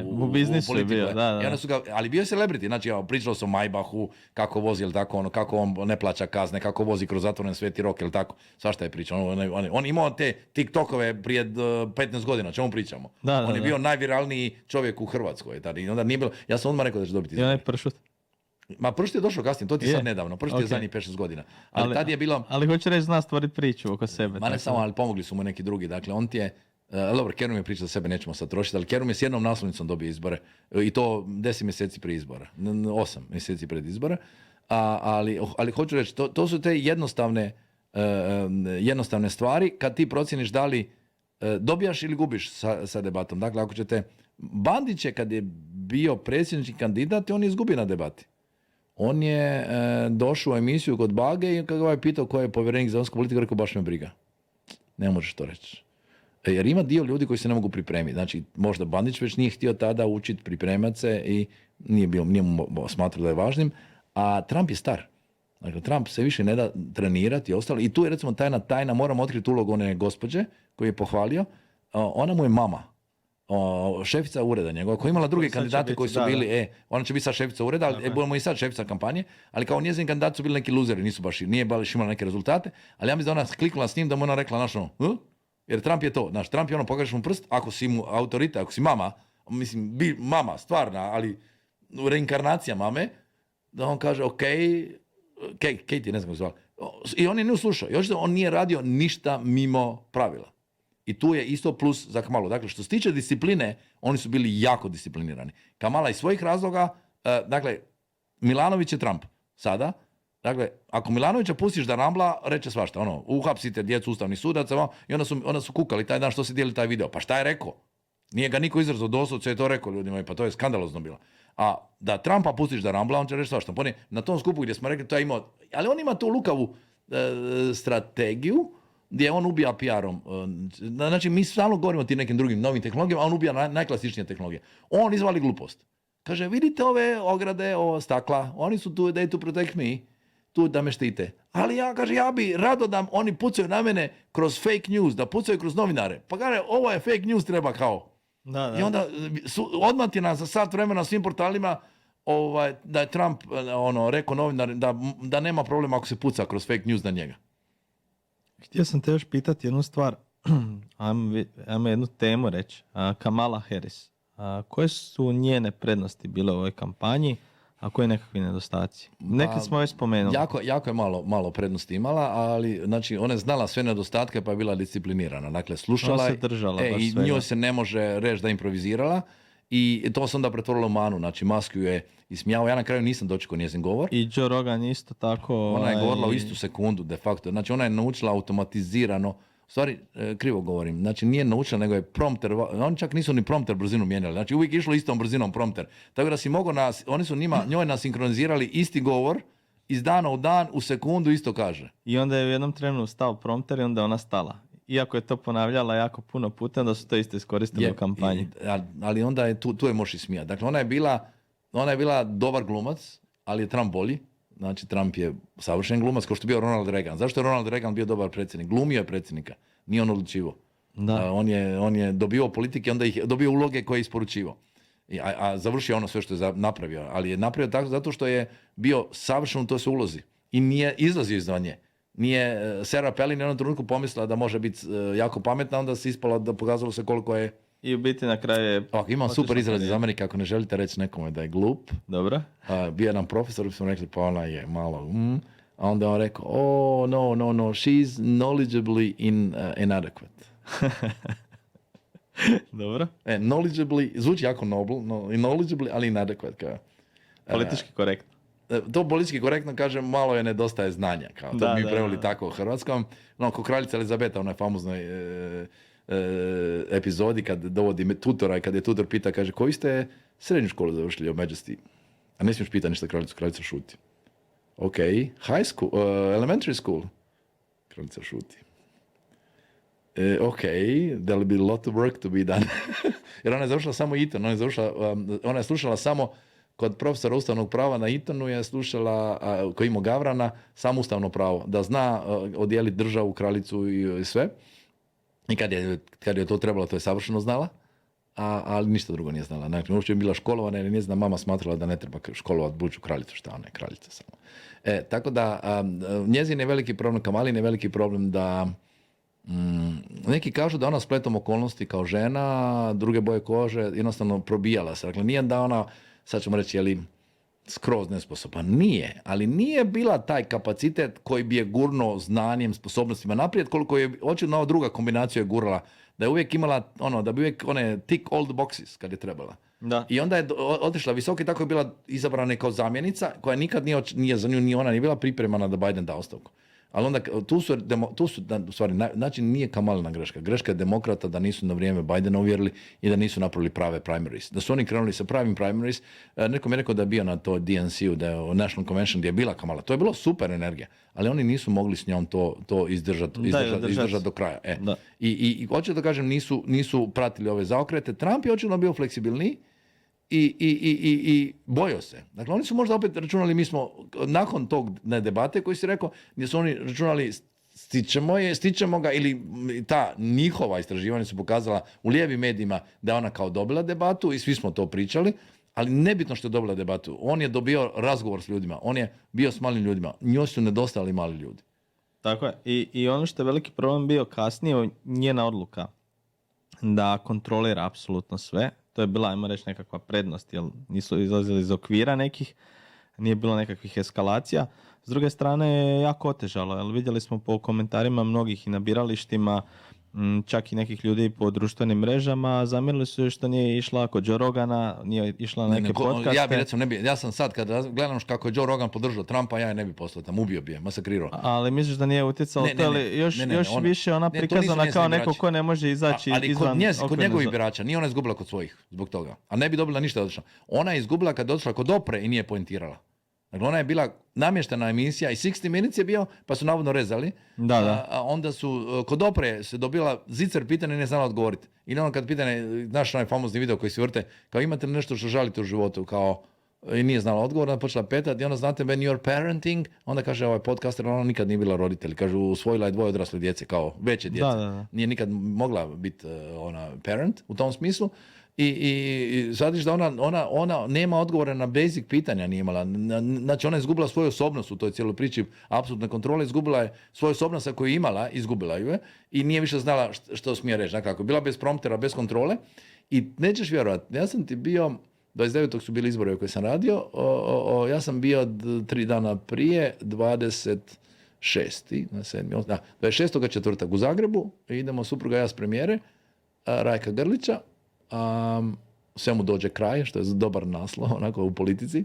u biznisu je bio, da. I onda su ga, ali bio je celebrity, znači pričalo se o Maybachu, kako vozi, jel tako, kako on ne plaća kazne, kako vozi kroz zatvoren Sveti Rok, jel tako, svašta je pričao. On imao te TikTokove prije 15 godina, čemu pričamo? On je bio najviralniji čovjek u Hrvatskoj. I onda nije bilo, ja sam odmah rekao da će dobiti. I onaj pršut. Ma pršut je došao kasnije, to ti je sad nedavno, pršut je zadnjih 5-6 godina. Ali tad je bilo... Ali hoće reći, zna stvoriti priču oko sebe. Ma ne samo, ali pomogli su mu neki drugi. Dakle, on ti je... dobro, Kerum je priča za sebe, nećemo sad trošiti, ali Kerum je s jednom naslovnicom dobio izbore. I to 10 mjeseci prije izbora. 8 mjeseci pred izbora. Ali hoću reći, to su te jednostavne stvari kad ti procjeniš da li dobijaš ili gubiš sa debatom. Dakle, ako ćete... Bandić je kad je bio predsjednički kandidat, on je izgubio na debati. On je došao u emisiju kod Bage i kad ga je pitao ko je povjerenik za vanjsku politiku, rekao baš me briga. Ne možeš to reći. Jer ima dio ljudi koji se ne mogu pripremiti. Znači, možda Bandić već nije htio tada učiti pripremati se i nije mu smatrao da je važnim, a Trump je star. Dakle, Trump se više ne da trenirati i ostalo. I tu je recimo tajna, moramo otkriti ulogu one gospođe koju je pohvalio. Ona mu je mama. Šefica ureda njegova, koja je imala druge kandidate koji su bili, ona će biti sad šefica ureda, ali budemo i sad šefica kampanje, ali kao njezini kandidati su bili neki luzeri, nije baš imala neke rezultate, ali ja mislim da ona kliknula s njim da mu ona rekla, jer Trump je to, Trump je pokažeš mu prst, ako si mu autoritet, ako si mama, mislim, mama, stvarna, ali reinkarnacija mame, da on kaže, Katie, ne znam kako zvala, i on je ne uslušao, još da on nije radio ništa mimo pravila. I tu je isto plus za Kamalu. Dakle, što se tiče discipline, oni su bili jako disciplinirani. Kamala iz svojih razloga, dakle, Milanović je Trump sada. Dakle, ako Milanovića pustiš da rambla, reče svašta. Uhapsite djecu ustavnih sudaca i onda su kukali taj dan što se dijeli taj video. Pa šta je rekao? Nije ga niko izrazao, doslovce je to rekao ljudima, pa to je skandalozno bilo. A da Trumpa pustiš da rambla, on će reći svašta. Na tom skupu gdje smo rekli, to je imao, ali on ima tu lukavu strategiju, gdje on ubija PR-om. Znači, mi stalno govorimo o tim nekim drugim novim tehnologijama, a on ubija najklasičnije tehnologije. On izvali glupost. Kaže, vidite ove ograde, stakla, oni su tu, they to protect me, tu da me štite. Ali ja bi rado da oni pucaju na mene kroz fake news, da pucaju kroz novinare. Pa kaže, ovo je fake news, treba kao. Da. I onda odmah ti za sat vremena na svim portalima da je Trump rekao novinar da nema problema ako se puca kroz fake news na njega. Htio sam te još pitati jednu stvar, ajmo jednu temu reći, Kamala Harris. Koje su njene prednosti bile u ovoj kampanji, a koje nekakvi nedostaci? Neki smo već spomenuli. Jako je malo prednosti imala, ali znači, ona je znala sve nedostatke pa je bila disciplinirana. Dakle, slušala je i njoj se ne može reći da improvizirala. I to se onda pretvorilo u manu, znači Musk ju je ismijao, ja na kraju nisam dočekao njezin govor. I Joe Rogan isto tako. Ona je govorila u istu sekundu, de facto. Znači ona je naučila automatizirano, u stvari krivo govorim, znači nije naučila, nego je prompter, oni čak nisu ni prompter brzinu mijenjali, znači uvijek išlo istom brzinom prompter. Tako da si mogao, oni su njoj nasinkronizirali isti govor, iz dana u dan, u sekundu isto kaže. I onda je u jednom trenu stao prompter i onda je ona stala. Iako je to ponavljala jako puno puta, da su to isto iskoristili u kampanji. Ali onda je tu je moši smijati. Dakle, ona je bila dobar glumac, ali je Trump bolji. Znači, Trump je savršen glumac, kao što je bio Ronald Reagan. Zašto je Ronald Reagan bio dobar predsjednik? Glumio je predsjednika. Nije on odlučivo. On je dobio politike, onda ih dobio uloge koje je isporučivo. A završio ono sve što je napravio. Ali je napravio tako zato što je bio savršen u toj se ulozi. I nije izlazio izvan nje. Nije Sarah Palin u jednom trenutku pomislila da može biti jako pametna, onda se ispalo da pokazalo se koliko je... I u biti na kraju je... Imam super izraz iz Amerike, ako ne želite reći nekome da je glup. Dobro. Bio nam profesor, smo rekli, pa ona je malo... A onda on rekao, no, she's knowledgeably inadequate. Dobro. Knowledgeably, zvuči jako noble, knowledgeably, ali inadequate. Politički korektno. To politički korektno kažem, malo je nedostaje znanja. Kao, to bi preveli tako u hrvatskom. Ko kraljica Elizabeta, onaj famoznoj epizodi kad dovodi tutora i kad je tutor pita, kaže, koji ste srednju školu završili, Your Majesty? A ne smiješ pitati ništa kraljica šuti. Ok, high school, elementary school. Kraljica šuti. Ok, there'll be a lot of work to be done. Jer ona je završila samo Eton, ona je slušala samo kod profesora ustavnog prava na Etonu je slušala, koji ima Gavrana, samo ustavno pravo, da zna odijeliti državu, kraljicu i sve. I kad je to trebalo, to je savršeno znala, ali ništa drugo nije znala. Znači, uopće je bila školovana jer njezina mama smatrala da ne treba školovati buduću kraljicu, šta ona je kraljica samo. Tako da, njezin je veliki problem, Kamalin je veliki problem da neki kažu da ona spletom okolnosti kao žena, druge boje kože, jednostavno probijala se. Dakle, nije da ona, sad ćemo reći, jeli skroz nesposobna. Nije, ali nije bila taj kapacitet koji bi je gurno znanjem, sposobnostima naprijed, koliko je očigledno ova druga kombinacija je gurala, da je uvijek imala, da bi uvijek one tick all the boxes kad je trebala. Da. I onda je otišla visoko i tako je bila izabrana kao zamjenica, koja nikad nije za nju, ni ona nije bila pripremana da Biden da ostavku. Ali onda tu su u stvari, znači nije Kamalina greška. Greška je demokrata da nisu na vrijeme Bidena uvjerili i da nisu napravili prave primaries. Da su oni krenuli sa pravim primaries, neko mi je rekao da je bio na to DNC-u, da je National Convention gdje je bila Kamala. To je bilo super energija, ali oni nisu mogli s njom to izdržati do kraja. I hoću da kažem, nisu pratili ove zaokrete. Trump je očigledno bio fleksibilniji, i bojao se. Dakle, oni su možda opet računali, mi smo nakon tog debate koji si rekao, gdje su oni računali stićemo ga, ili ta njihova istraživanja su pokazala u lijevim medijima da je ona kao dobila debatu i svi smo to pričali, ali nebitno što je dobila debatu. On je dobio razgovor s ljudima, on je bio s malim ljudima, njoj su nedostajali mali ljudi. Tako je. I ono što je veliki problem bio kasnije, njena odluka da kontrolira apsolutno sve. To je bila, ajmo reći, nekakva prednost, jer nisu izlazili iz okvira nekih, nije bilo nekakvih eskalacija. S druge strane je jako otežalo, jer vidjeli smo po komentarima mnogih i na biralištima, čak i nekih ljudi po društvenim mrežama, zamjerili su što nije išla kod Joe Rogana, nije išla na neke podcaste. Ja bi recimo ja sam sad, kad gledam kako je Joe Rogan podržao Trumpa, ja je ne bi poslao tam, ubio bi je, masakrirao. Ali misliš da nije utjecalo to, ali još više ona prikazana kao neko ko ne može izaći izvan okvirnog. Ali kod njegovih birača, nije ona izgubila kod svojih zbog toga, a ne bi dobila ništa odlično. Ona je izgubila kad došla kod Opre i nije poentirala. Dakle, ona je bila namještena emisija i 60 Minutes je bio, pa su navodno rezali. Da. A onda su, kod Opre se dobila zicer pitanje i ne znala odgovoriti. I onda kad pitanje, znaš onaj famozni video koji se vrte, kao imate nešto što žalite u životu, kao i nije znala odgovor, onda počela petati i onda znate when you're parenting, onda kaže ovaj podcaster, ona nikad nije bila roditelj, kaže usvojila je 2 odrasle djece, kao veće djece. Da. Nije nikad mogla biti ona parent u tom smislu. I shvatiš da ona nema odgovore na basic pitanja, nije imala. Znači ona je izgubila svoju osobnost u toj cijeloj priči, apsolutne kontrole, izgubila je svoju osobnost koju je imala, izgubila ju je i nije više znala što smije reći. Dakle, bila bez promptera, bez kontrole i nećeš vjerovati, ja sam ti bio, 29. su bili izbori koje sam radio, ja sam bio 3 dana prije, 26. na 7. 26.4. u Zagrebu, idemo supruga ja s premijere, Rajka Grlića, sve mu dođe kraj, što je dobar naslov onako u politici,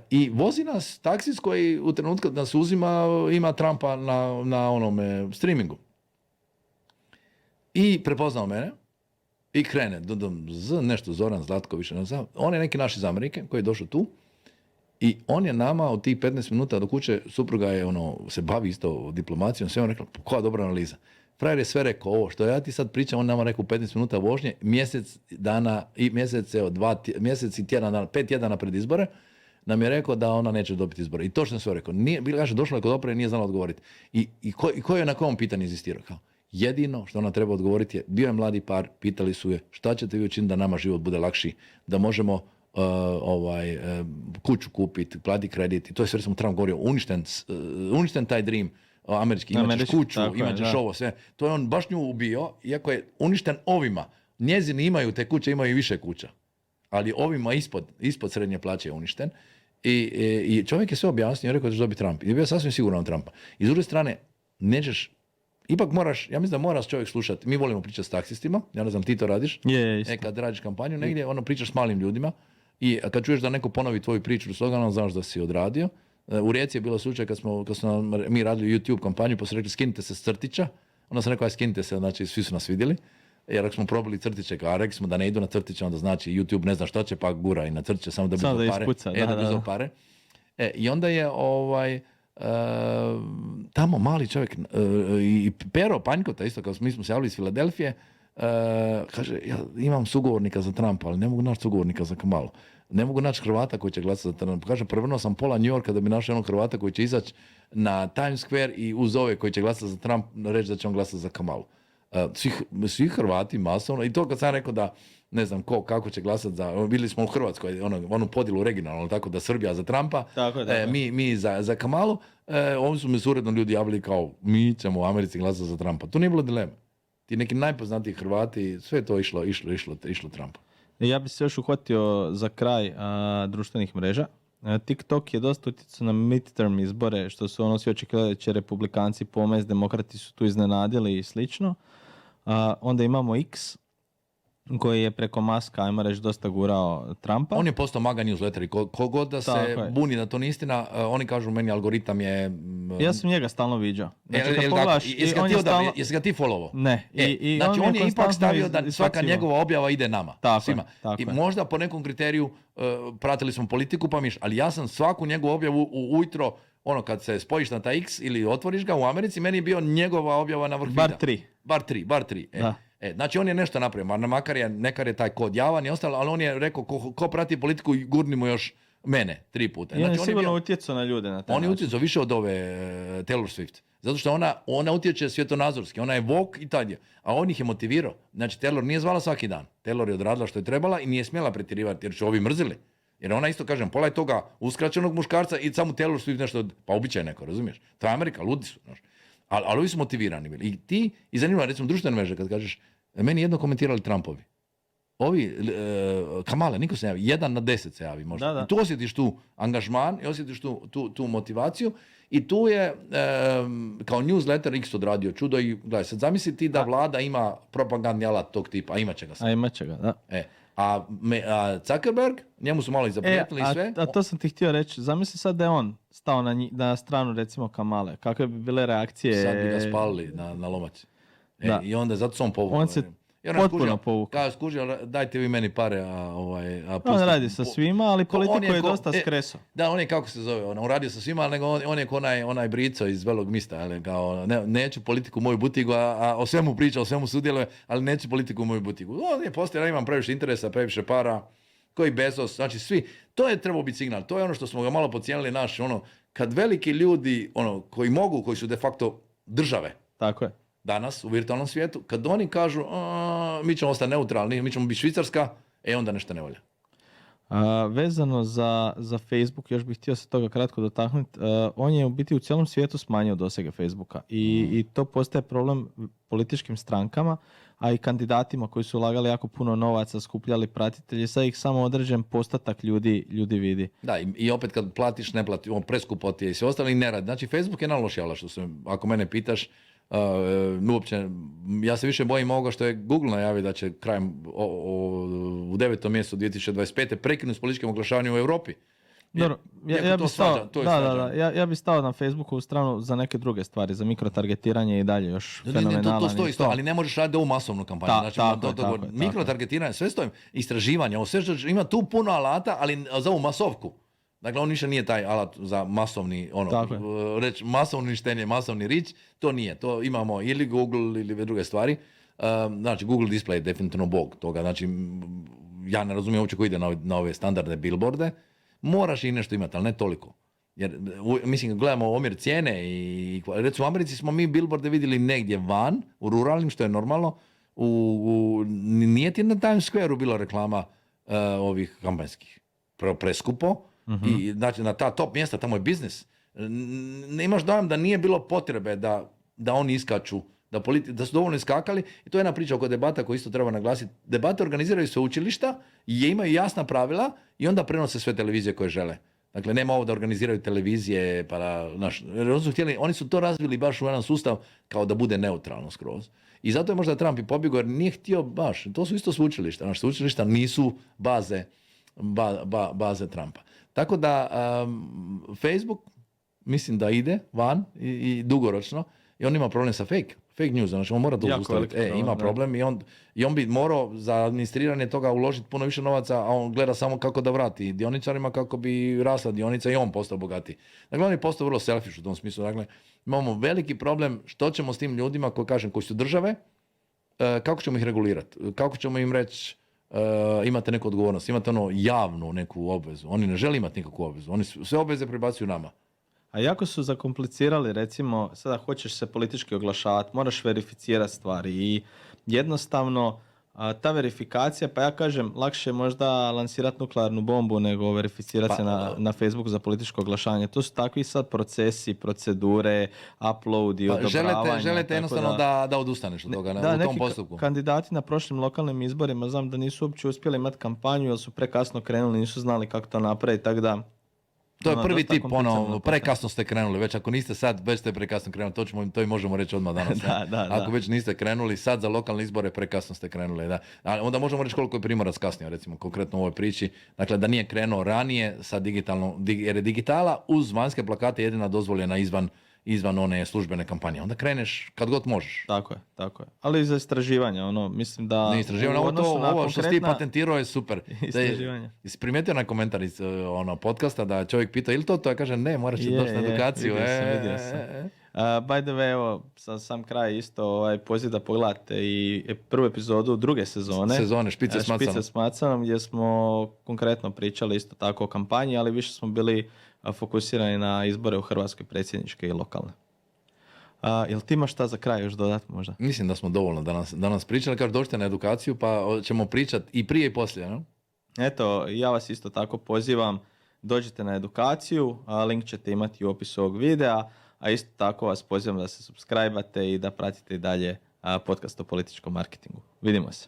i vozi nas taksis koji u trenutku da nas uzima ima Trumpa na onome streamingu i prepoznao mene i krene nešto Zoran Zlatković, on je neki naš iz Amerike koji je došao tu i on je nama od tih 15 minuta do kuće, supruga je se bavi isto diplomacijom, sve on rekla, koja dobra analiza. Frajer je sve rekao, ovo što ja ti sad pričam, on nama rekao 15 minuta vožnje, mjesec i tjedan dana, 5 tjedana pred izbore, nam je rekao da ona neće dobiti izbore. I to što sam sve rekao. Došla je kod Opre i nije znala odgovoriti. I ko je na kom pitanju inzistirao? Kao, jedino što ona treba odgovoriti je, bio je mladi par, pitali su je šta ćete vi učiniti da nama život bude lakši, da možemo kuću kupiti, platiti kredit. I to je sve, sam Trump govorio, uništen taj dream, američki, imaćeš kuću, imaćeš ovo, sve. To je on baš nju ubio, iako je uništen ovima. Njezini imaju te kuće, imaju više kuća. Ali ovima ispod srednje plaće je uništen. I čovjek je sve objasnio i rekao da će dobiti Trump. I bio sasvim siguran Trumpa. I s druge strane, ipak moraš, ja mislim da moraš čovjek slušati. Mi volimo pričati s taksistima, ja ne znam, ti to radiš. Kad radiš kampanju, negdje pričaš s malim ljudima i kad čuješ da neko ponovi tvoju priču sloganom, znaš da si odradio. U Rijeci je bilo slučaj kad smo mi radili YouTube kampanju, pa su rekli skinite se s crtića. Onda sam rekao, skinite se, znači svi su nas vidjeli. Jer ako smo probali crtiće, a rekli smo da ne idu na crtiće, onda znači YouTube ne zna što će, pa gura i na crtiće samo da bi uzeo pare. Ispuca, da pare. I onda je tamo mali čovjek i Pero Panjkota, isto kao mi smo se javili iz Filadelfije, kaže, ja imam sugovornika za Trumpa, ali ne mogu naći sugovornika za Kamalu. Ne mogu naći Hrvata koji će glasati za Trumpa. Kaže, prevrnuo sam pola New Yorka da bi našao jednog Hrvata koji će izaći na Times Square i uz ove koji će glasati za Trump reći da će on glasati za Kamalu. Svi Hrvati masovno, i to kad sam rekao da ne znam kako će glasati za, bili smo u Hrvatskoj, onu podjelu regionalno, tako da Srbija za Trumpa, tako je. Mi za Kamalu, ovdje su mi suredno ljudi javili kao mi ćemo u Americi glasati za Trumpa. To nije bilo dileme. Ti neki najpoznatiji Hrvati, sve je to išlo Trumpa. Ja bih se još uhvatio za kraj društvenih mreža. TikTok je dosta utjecao na midterm izbore, što su svi očekivali da će republikanci pomest, demokrati su tu iznenadili i slično. Onda imamo X, koji je preko Muska, ajmo reći, dosta gurao Trumpa. On je postao maga newsletter i kogod da se buni da to nije istina, oni kažu meni algoritam je... Ja sam njega stalno viđao. Znači, jesi ga ti followo? Ne. Znači on je ipak stavio da svaka njegova objava ide nama, svima. Tako I možda po nekom kriteriju pratili smo politiku pa ali ja sam svaku njegovu objavu ujutro, kad se spojiš na taj X ili otvoriš ga u Americi, meni je bio njegova objava na vrh vida. Bar tri. Znači on je nešto napravio, makar je taj kod javan i ostalo, ali on je rekao ko prati politiku i gurnimo još mene 3 puta. Znači, on je sigurno utjecao na ljude na taj način. On je utjecao više od ove Taylor Swift. Zato što ona utječe svjetonazorski, ona je woke i tad je. A on ih je motivirao. Znači Taylor nije zvala svaki dan. Taylor je odradila što je trebala i nije smjela pretjerivati jer su ovi mrzili. Jer ona isto, kažem, pola je toga uskraćenog muškarca i samo Taylor Swift nešto, pa običaj neko, razumiješ? To je Amerika, ludi su. Ali ovi su motivirani bili. I zanimljivo, recimo društvene mreže, kad kažeš, meni jedno komentirali Trumpovi. Ovi, Kamale, niko se ne javi. 1 na 10 se javi možda. Da. I tu osjetiš tu angažman i osjetiš tu motivaciju. I tu je, kao newsletter X odradio čudo i, gledaj, sad zamisli ti da vlada ima propagandni alat tog tipa, a imat će ga sad. A imat će ga, da. A Zuckerberg, njemu su malo i zaprijetili sve. A to sam ti htio reći, zamisli sad da je on stao na stranu, recimo, Kamale. Kakve bi bile reakcije? Sad bi ga spalili na lomac. I onda zato su on povukao. On se potpuno povukao. Kao skužio, dajte vi meni pare, on radi sa svima, ali politiku je dosta skreso. Da, on je, kako se zove, on radi sa svima, nego on je onaj brico iz Velog mista, ali kao, neću politiku u moju butigu, a o svemu priča, o svemu sudjeluje, ali neću politiku u moju butigu. On je postoje, imam previše interesa, previše para, koji Bezos, znači svi. To je trebao biti signal, to je ono što smo ga malo podcijenili naš, kad veliki ljudi, koji mogu, koji su de facto države. Tako je. Danas u virtualnom svijetu, kad oni kažu mi ćemo ostati neutralni, mi ćemo biti Švicarska, onda nešto ne volja. Vezano za Facebook, još bih htio se toga kratko dotaknuti, on je u biti u cijelom svijetu smanjio dosege Facebooka i to postaje problem političkim strankama, a i kandidatima koji su ulagali jako puno novaca, skupljali pratitelji, sad ih samo određen postotak ljudi vidi. Da, i opet kad platiš, ne plati, preskupo ti je i sve ostalo i ne radi. Znači Facebook je najlošiji alat, ako mene pitaš, uopće, ja se više bojim ovoga što je Google najavio da će krajem u 9. mjesecu 2025. prekinuti s političkim oglašavanjem u Europi. Dobro, ja bih stao na Facebooku u stranu za neke druge stvari, za mikrotargetiranje i dalje još fenomenalan. To stoji, ali ne možeš raditi ovu masovnu kampanju. Mikrotargetiranje, sve stoji, istraživanje, ima tu puno alata, ali za ovu masovku. Dakle, on više nije taj alat za masovni, reći masovno uništenje, masovni rič, to nije. To imamo ili Google ili druge stvari. Znači, Google Display je definitivno bog toga. Znači, ja ne razumijem uopće ko ide na ove standardne billboarde. Moraš i nešto imati, ali ne toliko. Jer, mislim, gledamo omjer cijene i recimo u Americi smo mi billboarde vidjeli negdje van, u ruralnim, što je normalno. Nije ti na Times Square-u bila reklama ovih kampanjskih. Preskupo. Mm-hmm. I znači na ta top mjesta, tamo je biznis. Ne imaš dojam da nije bilo potrebe da oni iskaču, da su dovoljno iskakali. I to je jedna priča oko debata koju isto treba naglasiti. Debate organiziraju sveučilišta i imaju jasna pravila i onda prenose sve televizije koje žele. Dakle, nema ovo da organiziraju televizije, oni su to razvili baš u jedan sustav kao da bude neutralno skroz. I zato je možda Trump i pobjegao jer nije htio baš. To su isto sveučilišta. Sveučilišta nisu baze Trumpa. Tako da Facebook mislim da ide van i dugoročno i on ima problem sa fake news, znači on mora to zaustaviti. Ima problem i on bi morao za administriranje toga uložiti puno više novaca, a on gleda samo kako da vrati dioničarima kako bi rasla dionica i on postao bogatiji. Dakle, on je postao vrlo selfish u tom smislu. Dakle, imamo veliki problem što ćemo s tim ljudima koji su države, kako ćemo ih regulirati, kako ćemo im reći imate neku odgovornost, imate javnu neku obvezu. Oni ne žele imati nikakvu obvezu. Oni sve obveze prebacuju nama. A jako su zakomplicirali, recimo, sada hoćeš se politički oglašavati, moraš verificirati stvari i jednostavno ta verifikacija, pa ja kažem, lakše je možda lansirati nuklearnu bombu nego verificirati se na Facebooku za političko oglašavanje. To su takvi sad procesi, procedure, upload i odobravanja. Želite jednostavno da odustaneš od toga u tom postupku. Kandidati na prošlim lokalnim izborima, znam da nisu uopće uspjeli imati kampanju jer su prekasno krenuli, nisu znali kako to napraviti, tako da to je prvi tip, prekasno ste krenuli, već ako niste sad, već ste prekasno krenuli, to i možemo reći odmah danas. Ako već niste krenuli, sad za lokalne izbore prekasno ste krenuli, da. A onda možemo reći koliko je Primorac kasnio, recimo, konkretno u ovoj priči, dakle da nije krenuo ranije sa jer je digitala uz vanjske plakate jedina dozvoljena izvan one službene kampanje. Onda kreneš kad god možeš. Tako je. Ali i za istraživanja, mislim da... Ne istraživanja, ovo što si ti patentirao je super. Istraživanja. Jesi primijetio na komentar iz podcasta da čovjek pita ili to, ja kažem ne, moraš doći na edukaciju. Vidio sam. By the way, evo, za sam kraj isto poziv da pogledate i prvu epizodu druge sezone Špice s macanom, gdje smo konkretno pričali isto tako o kampanji, ali više smo bili fokusirani na izbore u Hrvatskoj, predsjedničke i lokalne. Jel ti imaš šta za kraj još dodati možda? Mislim da smo dovoljno danas pričali, kao dođite na edukaciju pa ćemo pričati i prije i poslije, no? Eto, ja vas isto tako pozivam, dođite na edukaciju, link ćete imati u opisu ovog videa, a isto tako vas pozivam da se subscribe-ate i da pratite i dalje podcast o političkom marketingu. Vidimo se.